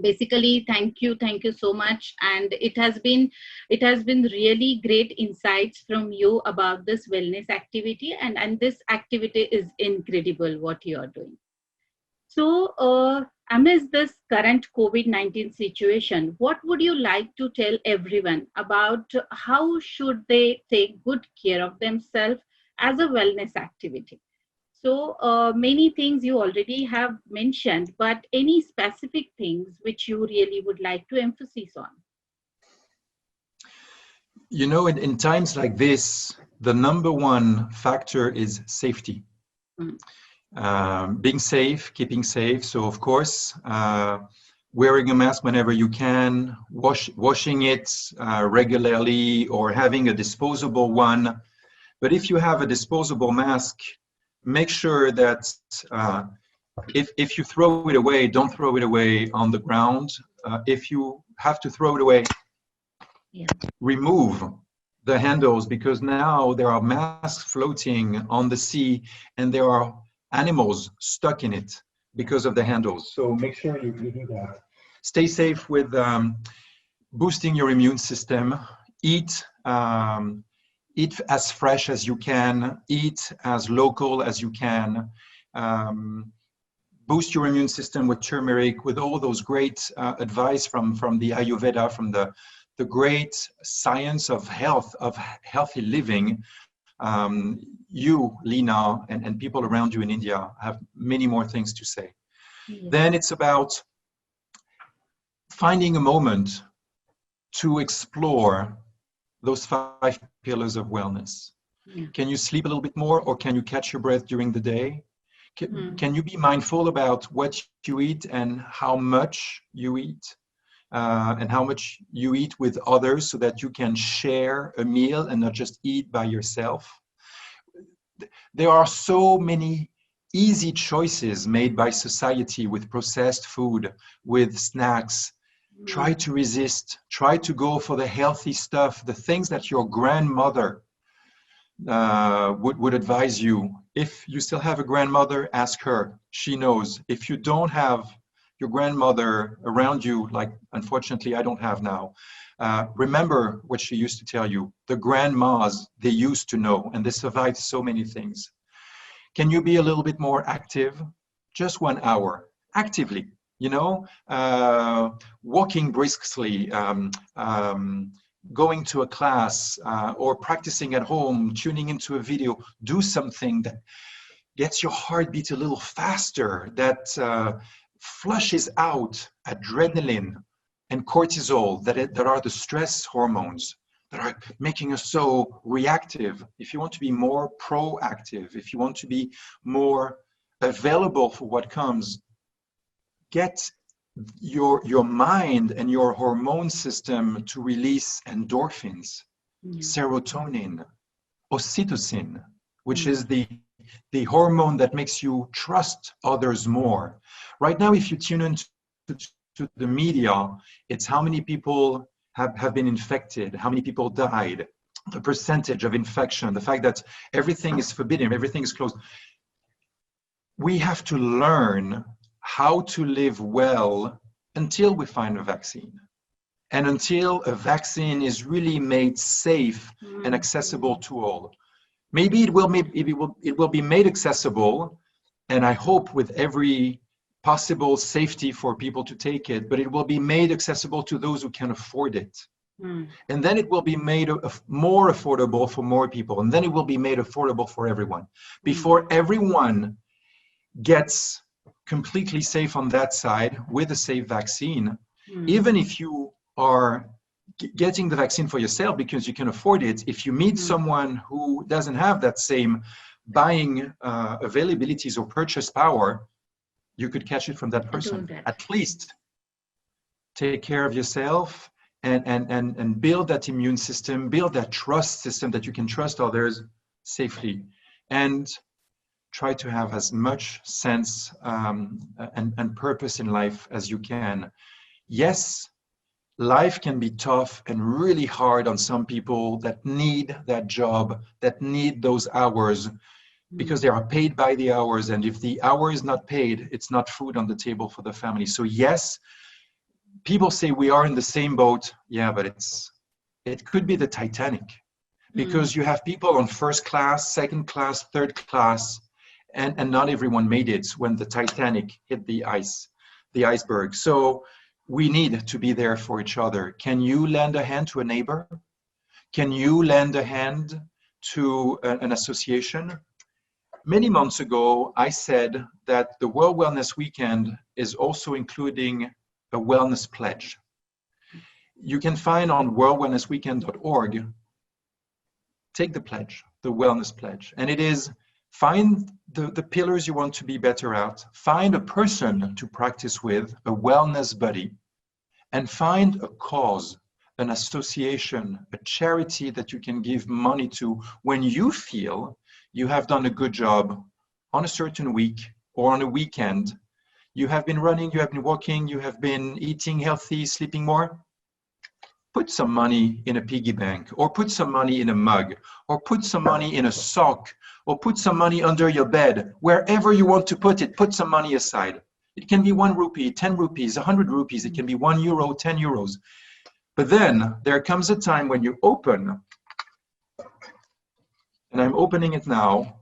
basically, thank you so much. And it has been really great insights from you about this wellness activity, and this activity is incredible what you are doing. So amidst this current COVID-19 situation, what would you like to tell everyone about how should they take good care of themselves as a wellness activity? So many things you already have mentioned, but any specific things which you really would like to emphasize on? You know, in times like this, the number one factor is safety. Being safe, keeping safe. So of course, wearing a mask whenever you can, washing it regularly, or having a disposable one. But if you have a disposable mask, make sure that if you throw it away, don't throw it away on the ground. If you have to throw it away, remove the handles, because now there are masks floating on the sea and there are animals stuck in it because of the handles. So make sure you do that. Stay safe with boosting your immune system. Eat as fresh as you can, eat as local as you can, boost your immune system with turmeric, with all those great advice from the Ayurveda, from the great science of health, of healthy living. You, Leena, and people around you in India have many more things to say. Yeah. Then it's about finding a moment to explore those 5 pillars of wellness. Yeah. Can you sleep a little bit more, or can you catch your breath during the day? Can you be mindful about what you eat and how much you eat, and how much you eat with others, so that you can share a meal and not just eat by yourself? There are so many easy choices made by society with processed food, with snacks. Try to resist, try to go for the healthy stuff, the things that your grandmother would advise you. If you still have a grandmother, ask her, she knows. If you don't have your grandmother around you, like unfortunately I don't have now, remember what she used to tell you. The grandmas, they used to know, and they survived so many things. Can you be a little bit more active? Just 1 hour, actively. You know, walking briskly, going to a class, or practicing at home, tuning into a video. Do something that gets your heartbeat a little faster, that flushes out adrenaline and cortisol, that are the stress hormones that are making us so reactive. If you want to be more proactive, if you want to be more available for what comes, get your mind and your hormone system to release endorphins, serotonin, oxytocin, which is the hormone that makes you trust others more. Right now, if you tune into to the media, it's how many people have been infected, how many people died, the percentage of infection, the fact that everything is forbidden, everything is closed. We have to learn how to live well until we find a vaccine. And until a vaccine is really made safe and accessible to all. Maybe it will be made accessible, and I hope with every possible safety for people to take it, but it will be made accessible to those who can afford it. And then it will be made more affordable for more people, and then it will be made affordable for everyone. Before everyone gets completely safe on that side with a safe vaccine, even if you are getting the vaccine for yourself because you can afford it, if you meet someone who doesn't have that same buying availabilities or purchase power, you could catch it from that person. At least take care of yourself and build that immune system, build that trust system that you can trust others safely, and try to have as much sense and purpose in life as you can. Yes, life can be tough and really hard on some people that need that job, that need those hours, because they are paid by the hours, and if the hour is not paid, it's not food on the table for the family. So yes, people say we are in the same boat. Yeah, but it could be the Titanic, because you have people on first class, second class, third class, and not everyone made it when the Titanic hit the iceberg. So we need to be there for each other. Can you lend a hand to a neighbor? Can you lend a hand to an association? Many months ago, I said that the World Wellness Weekend is also including a wellness pledge. You can find on worldwellnessweekend.org, take the pledge, the wellness pledge. And it is find the pillars you want to be better at, find a person to practice with, a wellness buddy, and find a cause, an association, a charity that you can give money to when you feel you have done a good job on a certain week or on a weekend. You have been running, you have been walking, you have been eating healthy, sleeping more. Put some money in a piggy bank, or put some money in a mug, or put some money in a sock, or put some money under your bed. Wherever you want to put it, put some money aside. It can be 1 rupee, 10 rupees, 100 rupees. It can be €1, 10 euros. But then there comes a time when you open, and I'm opening it now,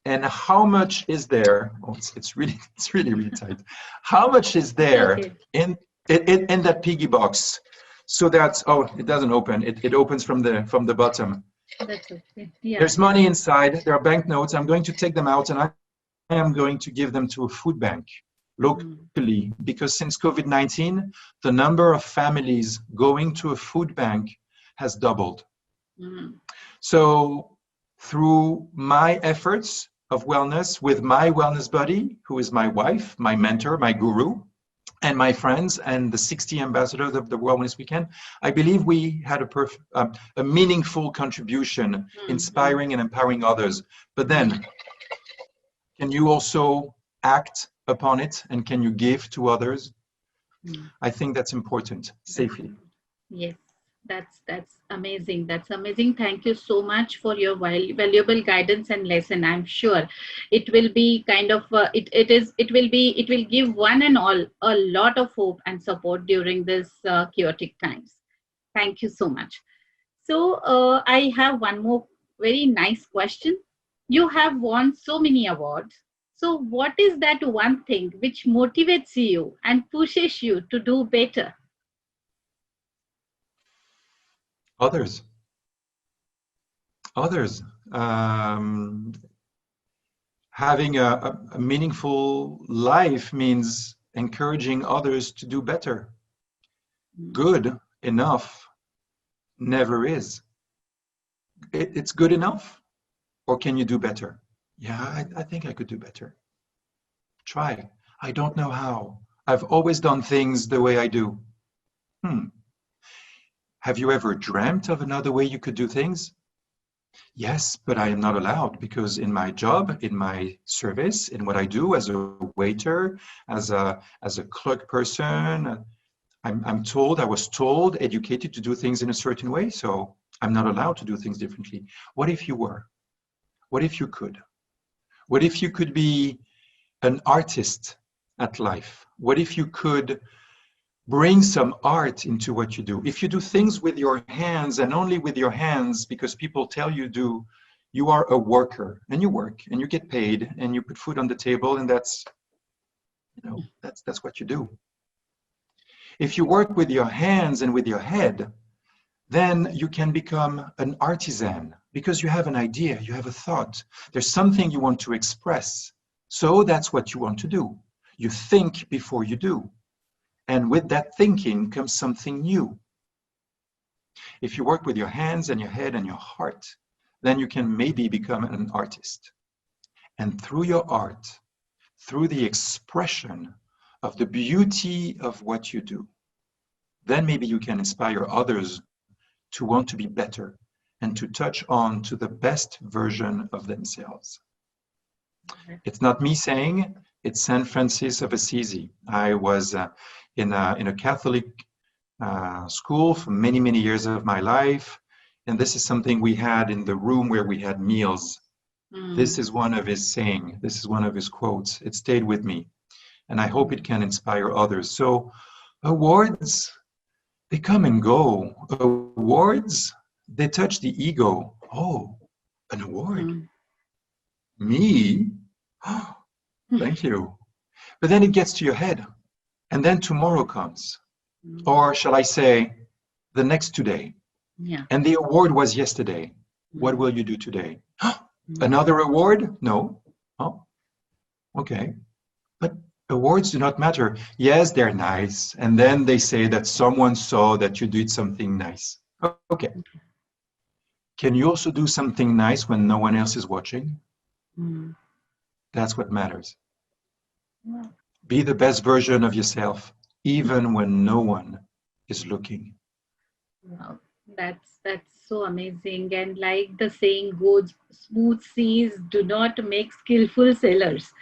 and how much is there? Oh, it's really tight. How much is there in that piggy box? So that's, oh, it doesn't open. It opens from the bottom. That's okay. Yeah. There's money inside. There are banknotes. I'm going to take them out, and I am going to give them to a food bank locally, because since COVID-19, the number of families going to a food bank has doubled. So through my efforts of wellness with my wellness buddy, who is my wife, my mentor, my guru, and my friends, and the 60 ambassadors of the World Wellness Weekend, I believe we had a meaningful contribution, inspiring and empowering others. But then, can you also act upon it, and can you give to others? I think that's important, safely. Yes, that's amazing. That's amazing. Thank you so much for your valuable guidance and lesson. I'm sure it will be kind of it will give one and all a lot of hope and support during this chaotic times. Thank you so much. So I have one more very nice question. You have won so many awards. So what is that one thing which motivates you and pushes you to do better? Others. Having a meaningful life means encouraging others to do better. Good enough never is. It's good enough, or can you do better? Yeah, I think I could do better. Try. I don't know how. I've always done things the way I do. Have you ever dreamt of another way you could do things? Yes, but I am not allowed because in my job, in my service, in what I do as a waiter, as a clerk person, I'm told, I was told, educated to do things in a certain way, so I'm not allowed to do things differently. What if you were? What if you could? What if you could be an artist at life? What if you could bring some art into what you do? If you do things with your hands and only with your hands because people tell you do, you are a worker and you work and you get paid and you put food on the table and that's, that's what you do. If you work with your hands and with your head, then you can become an artisan because you have an idea, you have a thought. There's something you want to express. So that's what you want to do. You think before you do. And with that thinking comes something new. If you work with your hands and your head and your heart, then you can maybe become an artist. And through your art, through the expression of the beauty of what you do, then maybe you can inspire others to want to be better and to touch on to the best version of themselves. It's not me saying, it's Saint Francis of Assisi. I was in a Catholic school for many, many years of my life. And this is something we had in the room where we had meals. This is one of his saying, this is one of his quotes. It stayed with me. And I hope it can inspire others. So awards, they come and go. Awards, they touch the ego. Oh, an award? Me? Oh, thank you. But then it gets to your head. And then tomorrow comes. Or shall I say, the next today. Yeah. And the award was yesterday. What will you do today? Another award? No. Oh, okay. But awards do not matter. Yes, they're nice. And then they say that someone saw that you did something nice. Okay. Can you also do something nice when no one else is watching? That's what matters. Be the best version of yourself, even when no one is looking. Wow, that's so amazing. And like the saying goes, smooth seas do not make skillful sailors.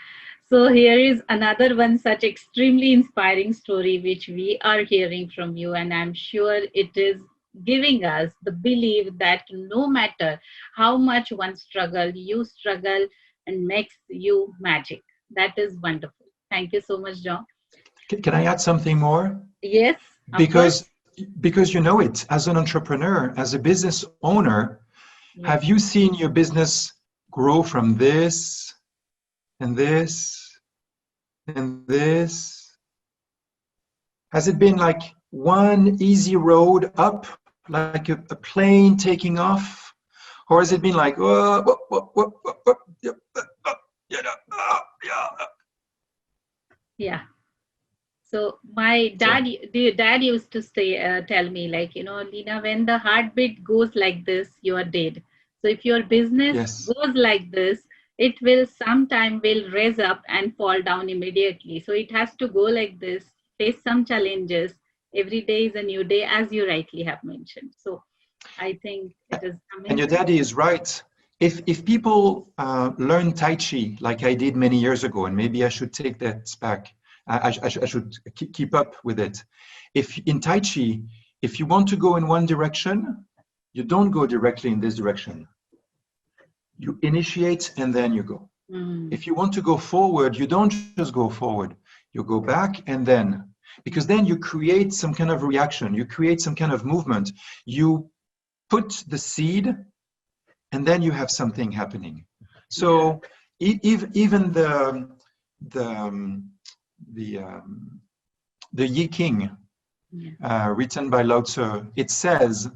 So here is another one such extremely inspiring story which we are hearing from you, and I'm sure it is giving us the belief that no matter how much one struggle, you struggle and makes you magic. That is wonderful. Thank you so much, John. Can I add something more? Yes, of course. Because you know it, as an entrepreneur, as a business owner, have you seen your business grow from this and this and this? Has it been like one easy road up, like a plane taking off? Or has it been like, yeah. So my dad used to say, tell me like, Leena, when the heartbeat goes like this, you are dead. So if your business goes like this, it will sometime will raise up and fall down immediately. So it has to go like this, face some challenges. Every day is a new day, as you rightly have mentioned. So I think it is amazing. And your daddy is right. If people learn Tai Chi like I did many years ago, and maybe I should take that back, I should keep up with it. If in Tai Chi, if you want to go in one direction, you don't go directly in this direction. You initiate and then you go. If you want to go forward, you don't just go forward. You go back and then, because then you create some kind of reaction. You create some kind of movement. You put the seed and then you have something happening. So even the Yi King, written by Lao Tzu, it says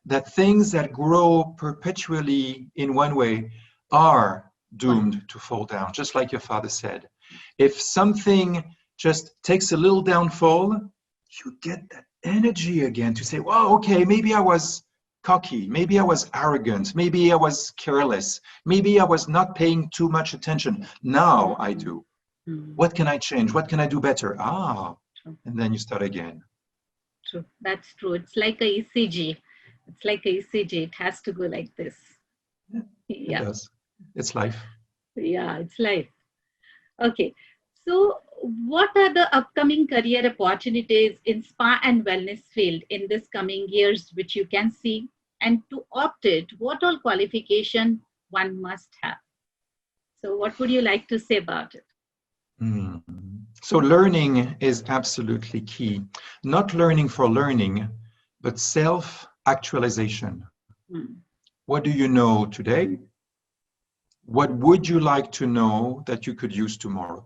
that things that grow perpetually in one way are doomed to fall down, just like your father said. If something just takes a little downfall, you get that energy again to say, well, okay, maybe I was cocky, maybe I was arrogant, maybe I was careless, maybe I was not paying too much attention. Now I do. What can I change? What can I do better? And then you start again. True, that's true. It's like a ECG. It's like a ECG. It has to go like this. It Yeah, does. It's life. yeah, it's life. Okay. So, what are the upcoming career opportunities in spa and wellness field in this coming years, which you can see? And to opt it, what all qualification one must have? So, what would you like to say about it? Hmm. So learning is absolutely key. Not learning for learning, but self-actualization. Mm, What do you know today? What would you like to know that you could use tomorrow?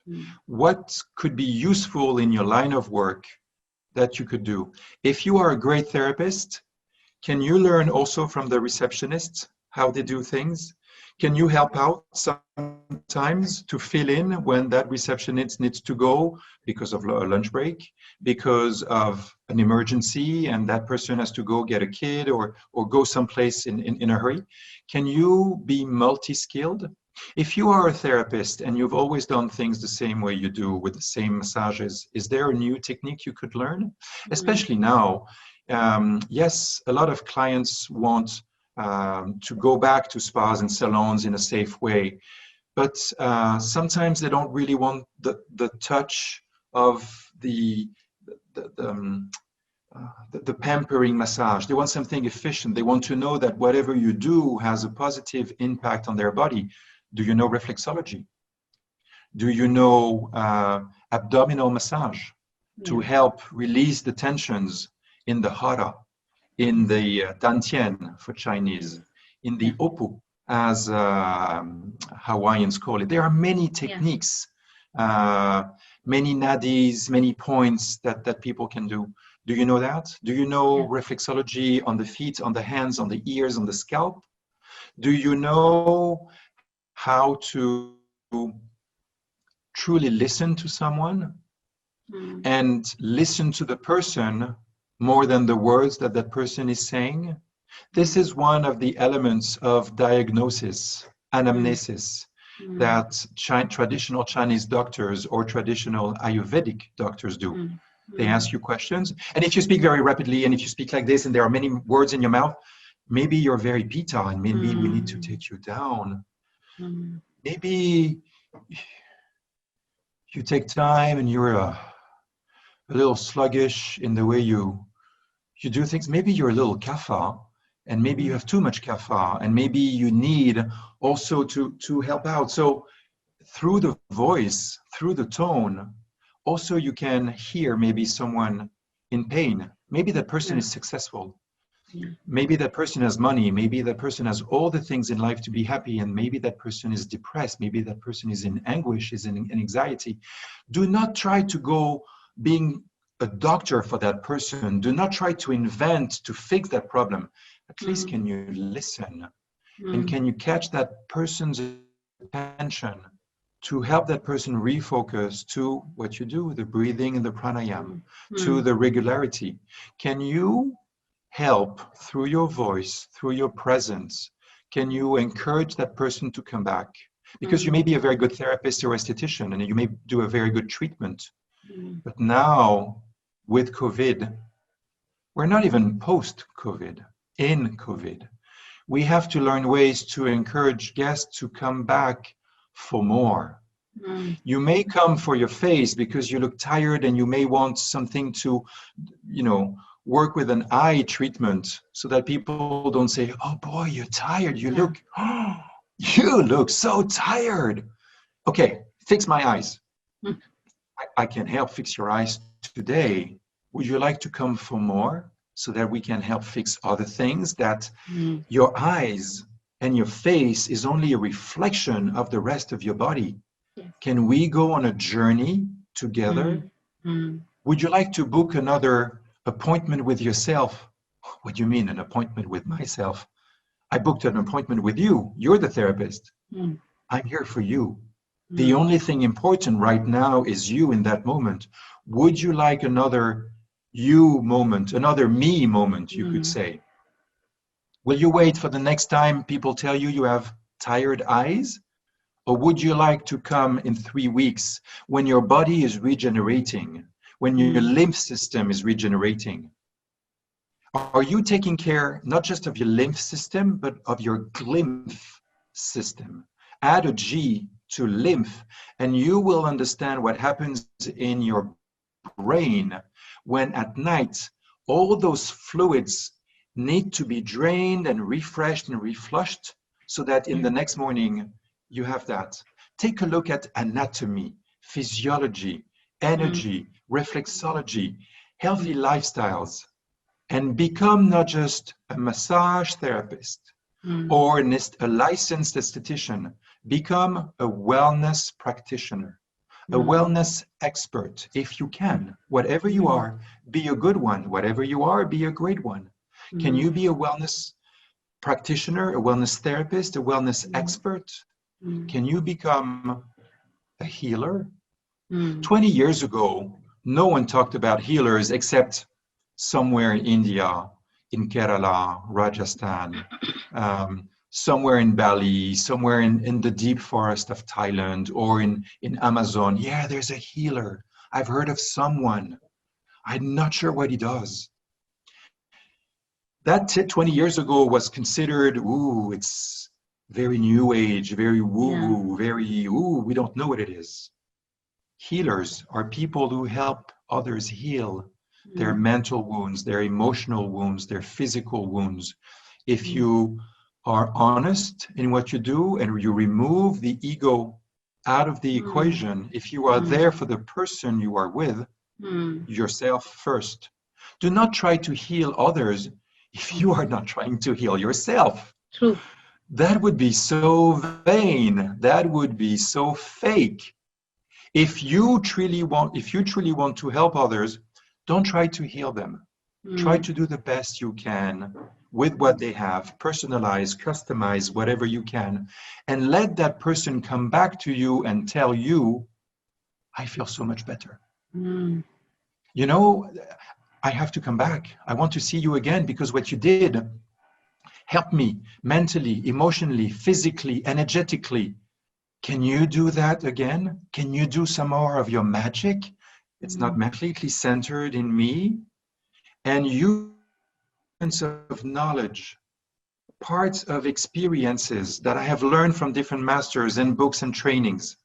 mm, What could be useful in your line of work that you could do? If you are a great therapist, can you learn also from the receptionists how they do things? Can you help out sometimes to fill in when that receptionist needs to go because of a lunch break, because of an emergency, and that person has to go get a kid or go someplace in a hurry? Can you be multi-skilled? If you are a therapist and you've always done things the same way you do with the same massages, is there a new technique you could learn? mm, Especially now, yes, a lot of clients want to go back to spas and salons in a safe way, but sometimes they don't really want the touch of the, the, um, the pampering massage. They want something efficient. They want to know that whatever you do has a positive impact on their body. Do you know reflexology? Do you know abdominal massage to yeah. help release the tensions in the hara, in Yes. the dantian for Chinese, in Yeah. the opu, as Hawaiians call it? There are many Yeah. techniques, uh, many nadis, many points that people can do. Do you know that? Do you know Yeah. reflexology on the feet, on the hands, on the ears, on the scalp? Do you know how to truly listen to someone Mm, and listen to the person more than the words that that person is saying? This mm, is one of the elements of diagnosis, mm, anamnesis, mm, that traditional Chinese doctors or traditional Ayurvedic doctors do. mm, They mm, ask you questions, and if you speak very rapidly and if you speak like this and there are many words in your mouth, maybe you're very beta and maybe we need to mm, take you down. mm, Maybe you take time and you're a little sluggish in the way you do things. Maybe you're a little kapha, and maybe you mm, have too much kapha, and maybe you need also to help out. So through the voice, through the tone, also you can hear maybe someone in pain. Maybe that person yeah. is successful. Yeah. Maybe that person has money. Maybe that person has all the things in life to be happy, and maybe that person is depressed. Maybe that person is in anguish, is in anxiety. Do not try to go being a doctor for that person. Do not try to invent to fix that problem. At least Mm, can you listen and mm, can you catch that person's attention to help that person refocus to what you do, the breathing and the pranayama, mm, to mm, the regularity? Can you help through your voice, through your presence? Can you encourage that person to come back? Because you mm, may be a very good therapist or esthetician and you may do a very good treatment. mm, But now, with COVID, we're not even post COVID, in COVID. We have to learn ways to encourage guests to come back for more. mm, You may come for your face because you look tired and you may want something to, you know, work with an eye treatment so that people don't say, "Oh boy, you're tired. You yeah. look, you look so tired." Okay, fix my eyes. Mm, I can help fix your eyes today. Would you like to come for more so that we can help fix other things? That mm, your eyes and your face is only a reflection of the rest of your body. yes. Can we go on a journey together? Mm, mm, Would you like to book another appointment with yourself? What do you mean, an appointment with myself? I booked an appointment with you. You're the therapist. mm, I'm here for you. The mm, only thing important right now is you in that moment. Would you like another you moment, another me moment, you could mm, say? Will you wait for the next time people tell you you have tired eyes? Or would you like to come in 3 weeks when your body is regenerating, when your mm, lymph system is regenerating? Are you taking care not just of your lymph system, but of your glymph? system. Add a G to lymph, and you will understand what happens in your brain when at night all those fluids need to be drained and refreshed and reflushed so that in the next morning you have that. Take a look at anatomy, physiology, energy, reflexology, healthy lifestyles, and become not just a massage therapist or a licensed esthetician, become a wellness practitioner, a wellness expert, if you can. Whatever you are, be a good one. Whatever you are, be a great one. Can you be a wellness practitioner, a wellness therapist, a wellness expert? Can you become a healer? 20 years ago, no one talked about healers except somewhere in India, in Kerala, Rajasthan, somewhere in Bali, somewhere in the deep forest of Thailand or in Amazon. Yeah, there's a healer. I've heard of someone. I'm not sure what he does. That 20 years ago was considered, ooh, it's very new age, very woo-woo, very, ooh, we don't know what it is. Healers are people who help others heal their mental wounds, their emotional wounds, their physical wounds. If you are honest in what you do and you remove the ego out of the equation, if you are there for the person you are with, yourself first. Do not try to heal others if you are not trying to heal yourself. True. That would be so vain. That would be so fake. If you truly want to help others, don't try to heal them. Try to do the best you can with what they have. Personalize, customize whatever you can, and let that person come back to you and tell you, I feel so much better. You know, I have to come back. I want to see you again because what you did helped me mentally, emotionally, physically, energetically. Can you do that again? Can you do some more of your magic? It's not completely centered in me. And you of knowledge, parts of experiences that I have learned from different masters and books and trainings.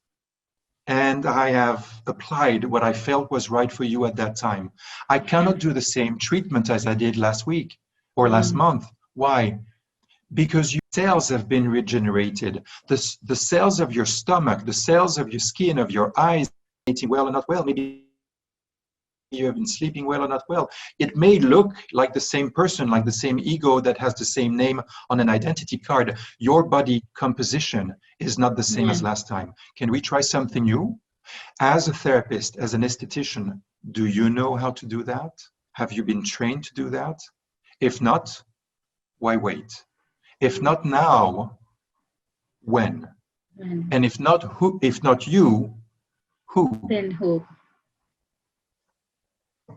And I have applied what I felt was right for you at that time. I cannot do the same treatment as I did last week or last month. Why? Because your cells have been regenerated. The cells of your stomach, the cells of your skin, of your eyes, eating well or not well, maybe you have been sleeping well or not well. It may look like the same person, like the same ego that has the same name on an identity card. Your body composition is not the same as last time. Can we try something new? As a therapist, as an esthetician, do you know how to do that? Have you been trained to do that? If not, why wait? If not now, when? And if not who? If not you, who? Then who?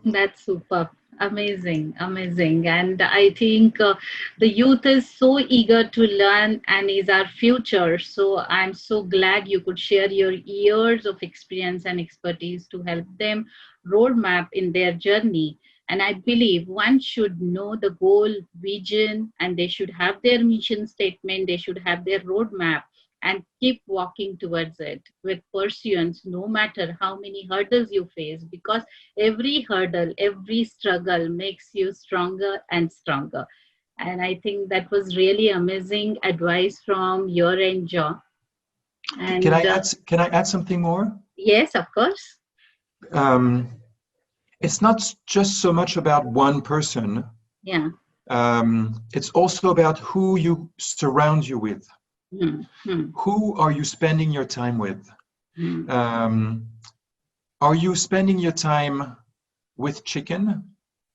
That's super. Amazing, amazing. And I think the youth is so eager to learn and is our future. So I'm so glad you could share your years of experience and expertise to help them roadmap in their journey. And I believe one should know the goal, vision, and they should have their mission statement, they should have their roadmap and keep walking towards it with pursuance, no matter how many hurdles you face, because every hurdle, every struggle makes you stronger and stronger. And I think that was really amazing advice from your end, John. And can I add something more? Yes, of course. It's not just so much about one person. Yeah. It's also about who you surround you with. Who are you spending your time with? Are you spending your time with chicken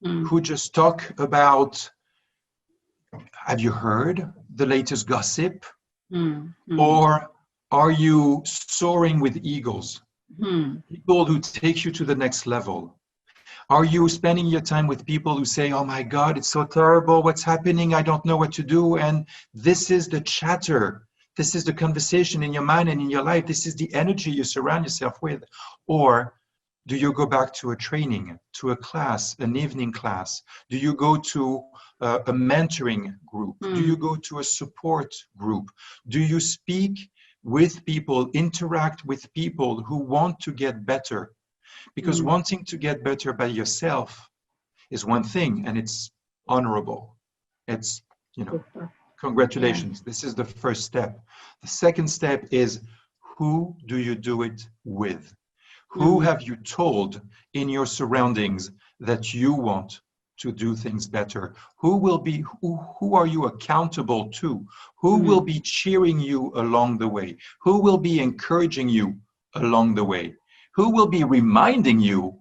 who just talk about, have you heard the latest gossip? Or are you soaring with eagles? People who take you to the next level. Are you spending your time with people who say, oh my God, it's so terrible, what's happening, I don't know what to do, and this is the chatter, this is the conversation in your mind and in your life, this is the energy you surround yourself with? Or do you go back to a training, to a class, an evening class? Do you go to a mentoring group? Do you go to a support group? Do you speak with people, interact with people who want to get better? Because wanting to get better by yourself is one thing, and it's honorable. It's, you know, congratulations. This is the first step. The second step is, who do you do it with? Who have you told in your surroundings that you want to do things better? Who are you accountable to? Who will be cheering you along the way? Who will be encouraging you along the way? Who will be reminding you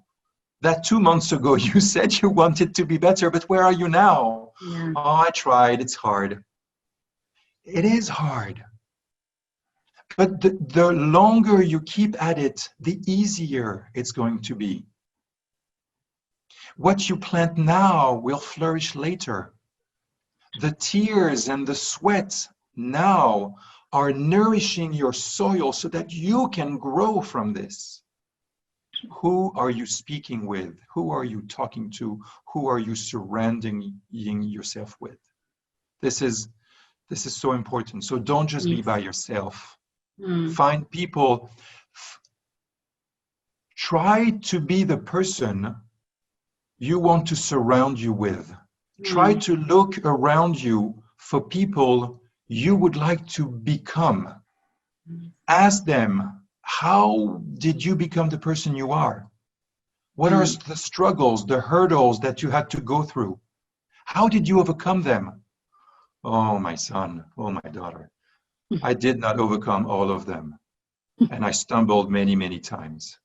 that 2 months ago you said you wanted to be better, but where are you now? Oh, I tried, it's hard. It is hard. But the longer you keep at it, the easier it's going to be. What you plant now will flourish later. The tears and the sweat now are nourishing your soil so that you can grow from this. Who are you speaking with? Who are you talking to? Who are you surrounding yourself with? This is so important. So don't just be by yourself. Find people. Try to be the person you want to surround you with. Try to look around you for people you would like to become. Ask them, how did you become the person you are? What are the struggles, the hurdles that you had to go through? How did you overcome them? Oh, my son, oh, my daughter. I did not overcome all of them. And I stumbled many, many times.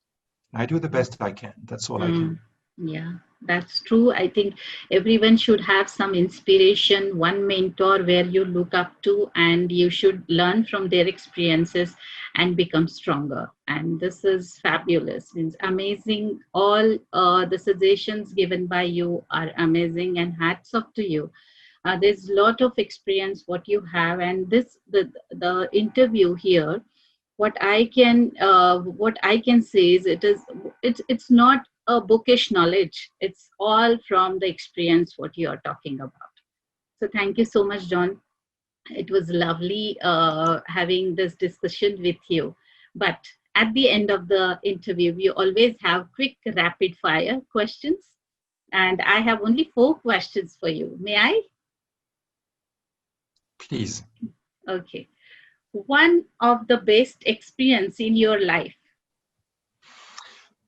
I do the best I can. That's all I can. Yeah, that's true. I think everyone should have some inspiration, one mentor where you look up to, and you should learn from their experiences and become stronger. And this is fabulous. It's amazing. All the suggestions given by you are amazing, and hats off to you. There's a lot of experience what you have, and the interview here, what I can say is it's not a bookish knowledge. It's all from the experience what you are talking about. So thank you so much, John. It was lovely having this discussion with you. But at the end of the interview, we always have quick rapid fire questions, and I have only 4 questions for you. May I? Please. Okay. One of the best experience in your life?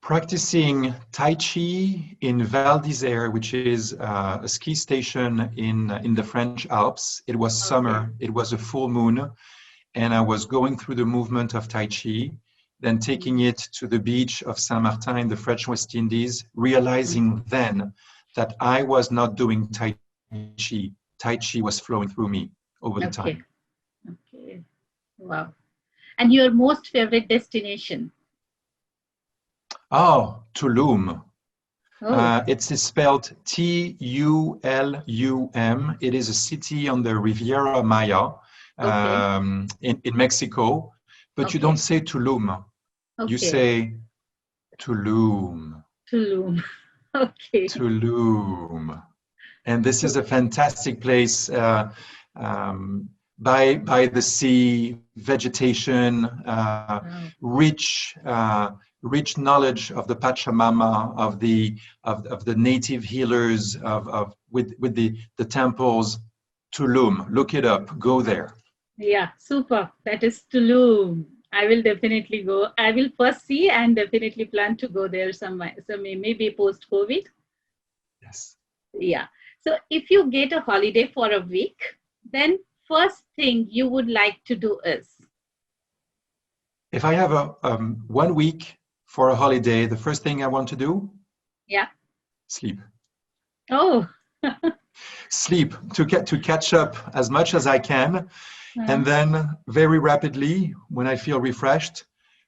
Practicing Tai Chi in Val d'Isère, which is a ski station in the French Alps. It was summer, it was a full moon, and I was going through the movement of Tai Chi, then taking it to the beach of Saint-Martin in the French West Indies, realizing then that I was not doing Tai Chi. Tai Chi was flowing through me over the time. Okay. Wow. And your most favorite destination? Oh, Tulum. It's spelled T-U-L-U-M. It is a city on the Riviera Maya in Mexico. But you don't say Tulum. You say Tulum. Tulum. Okay. Tulum. And this is a fantastic place by the sea, vegetation, rich knowledge of the Pachamama, of the native healers, with the temples. Tulum, look it up, go there. Yeah, super. That is Tulum. I will definitely go. I will first see and definitely plan to go there maybe post-COVID. Yes. Yeah. So if you get a holiday for a week, then first thing you would like to do is? If I have a 1 week for a holiday, the first thing I want to do? Yeah. Sleep. Oh. Sleep, to catch up as much as I can. And then very rapidly, when I feel refreshed,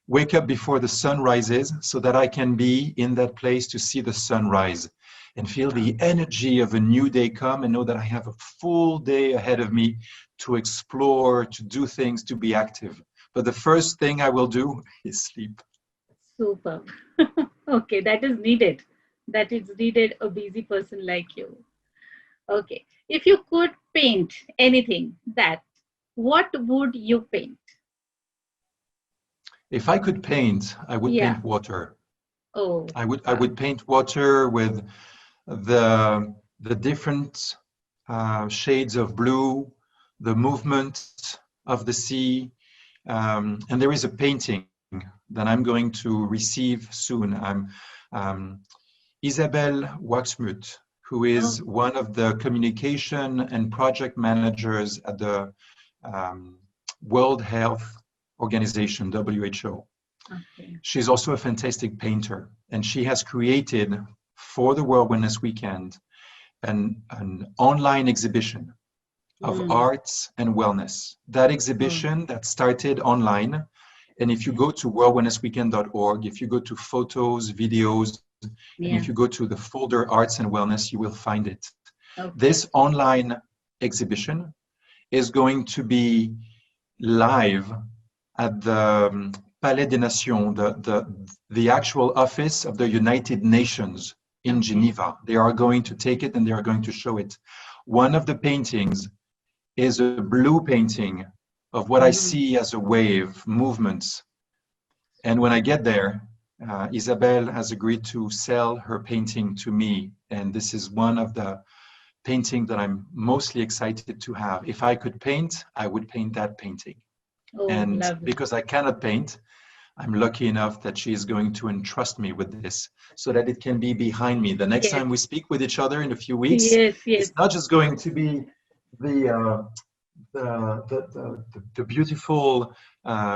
wake up before the sun rises so that I can be in that place to see the sunrise and feel the energy of a new day come and know that I have a full day ahead of me to explore, to do things, to be active. But the first thing I will do is sleep. Super. Okay, that is needed. That is needed, a busy person like you. Okay. if you could paint anything, what would you paint? If I could paint, I would Yeah. paint water. Oh. I Wow. would paint water with the different shades of blue, the movement of the sea, and there is a painting that I'm going to receive soon. Isabelle Waxmuth, who is one of the communication and project managers at the World Health Organization, WHO. Okay. She's also a fantastic painter, and she has created for the World Wellness Weekend an online exhibition of arts and wellness. That exhibition that started online, and if you go to worldwellnessweekend.org, if you go to photos, videos, and if you go to the folder Arts and Wellness, you will find it. Okay. This online exhibition is going to be live at the Palais des Nations, the actual office of the United Nations in Geneva. They are going to take it and they are going to show it. One of the paintings is a blue painting of what I see as a wave, movements. And when I get there, Isabelle has agreed to sell her painting to me. And this is one of the paintings that I'm mostly excited to have. If I could paint, I would paint that painting. Oh, and lovely. Because I cannot paint, I'm lucky enough that she is going to entrust me with this so that it can be behind me. The next time we speak with each other in a few weeks, it's not just going to be the beautiful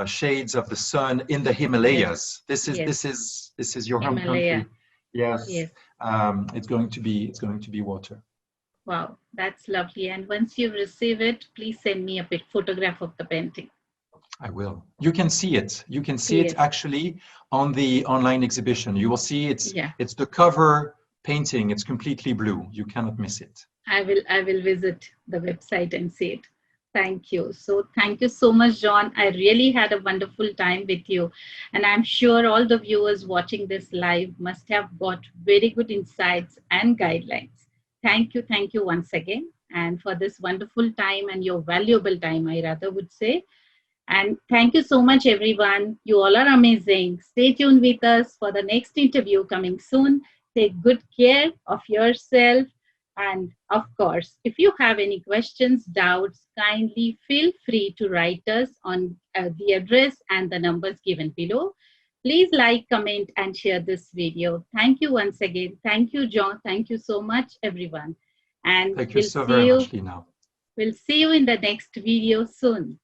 shades of the sun in the Himalayas. This is your home country. Yes. It's going to be water. Wow, that's lovely. And once you receive it, please send me a photograph of the painting. I will. You can see it. You can see it actually on the online exhibition. You will see it's the cover painting. It's completely blue. You cannot miss it. I will visit the website and see it. Thank you. So thank you so much, John. I really had a wonderful time with you. And I'm sure all the viewers watching this live must have got very good insights and guidelines. Thank you once again. And for this wonderful time and your valuable time, I rather would say. And thank you so much, everyone. You all are amazing. Stay tuned with us for the next interview coming soon. Take good care of yourself. And of course, if you have any questions, doubts, kindly feel free to write us on the address and the numbers given below. Please like, comment, and share this video. Thank you once again. Thank you, John. Thank you so much, everyone. And thank you so very much, Leena. We'll see you in the next video soon.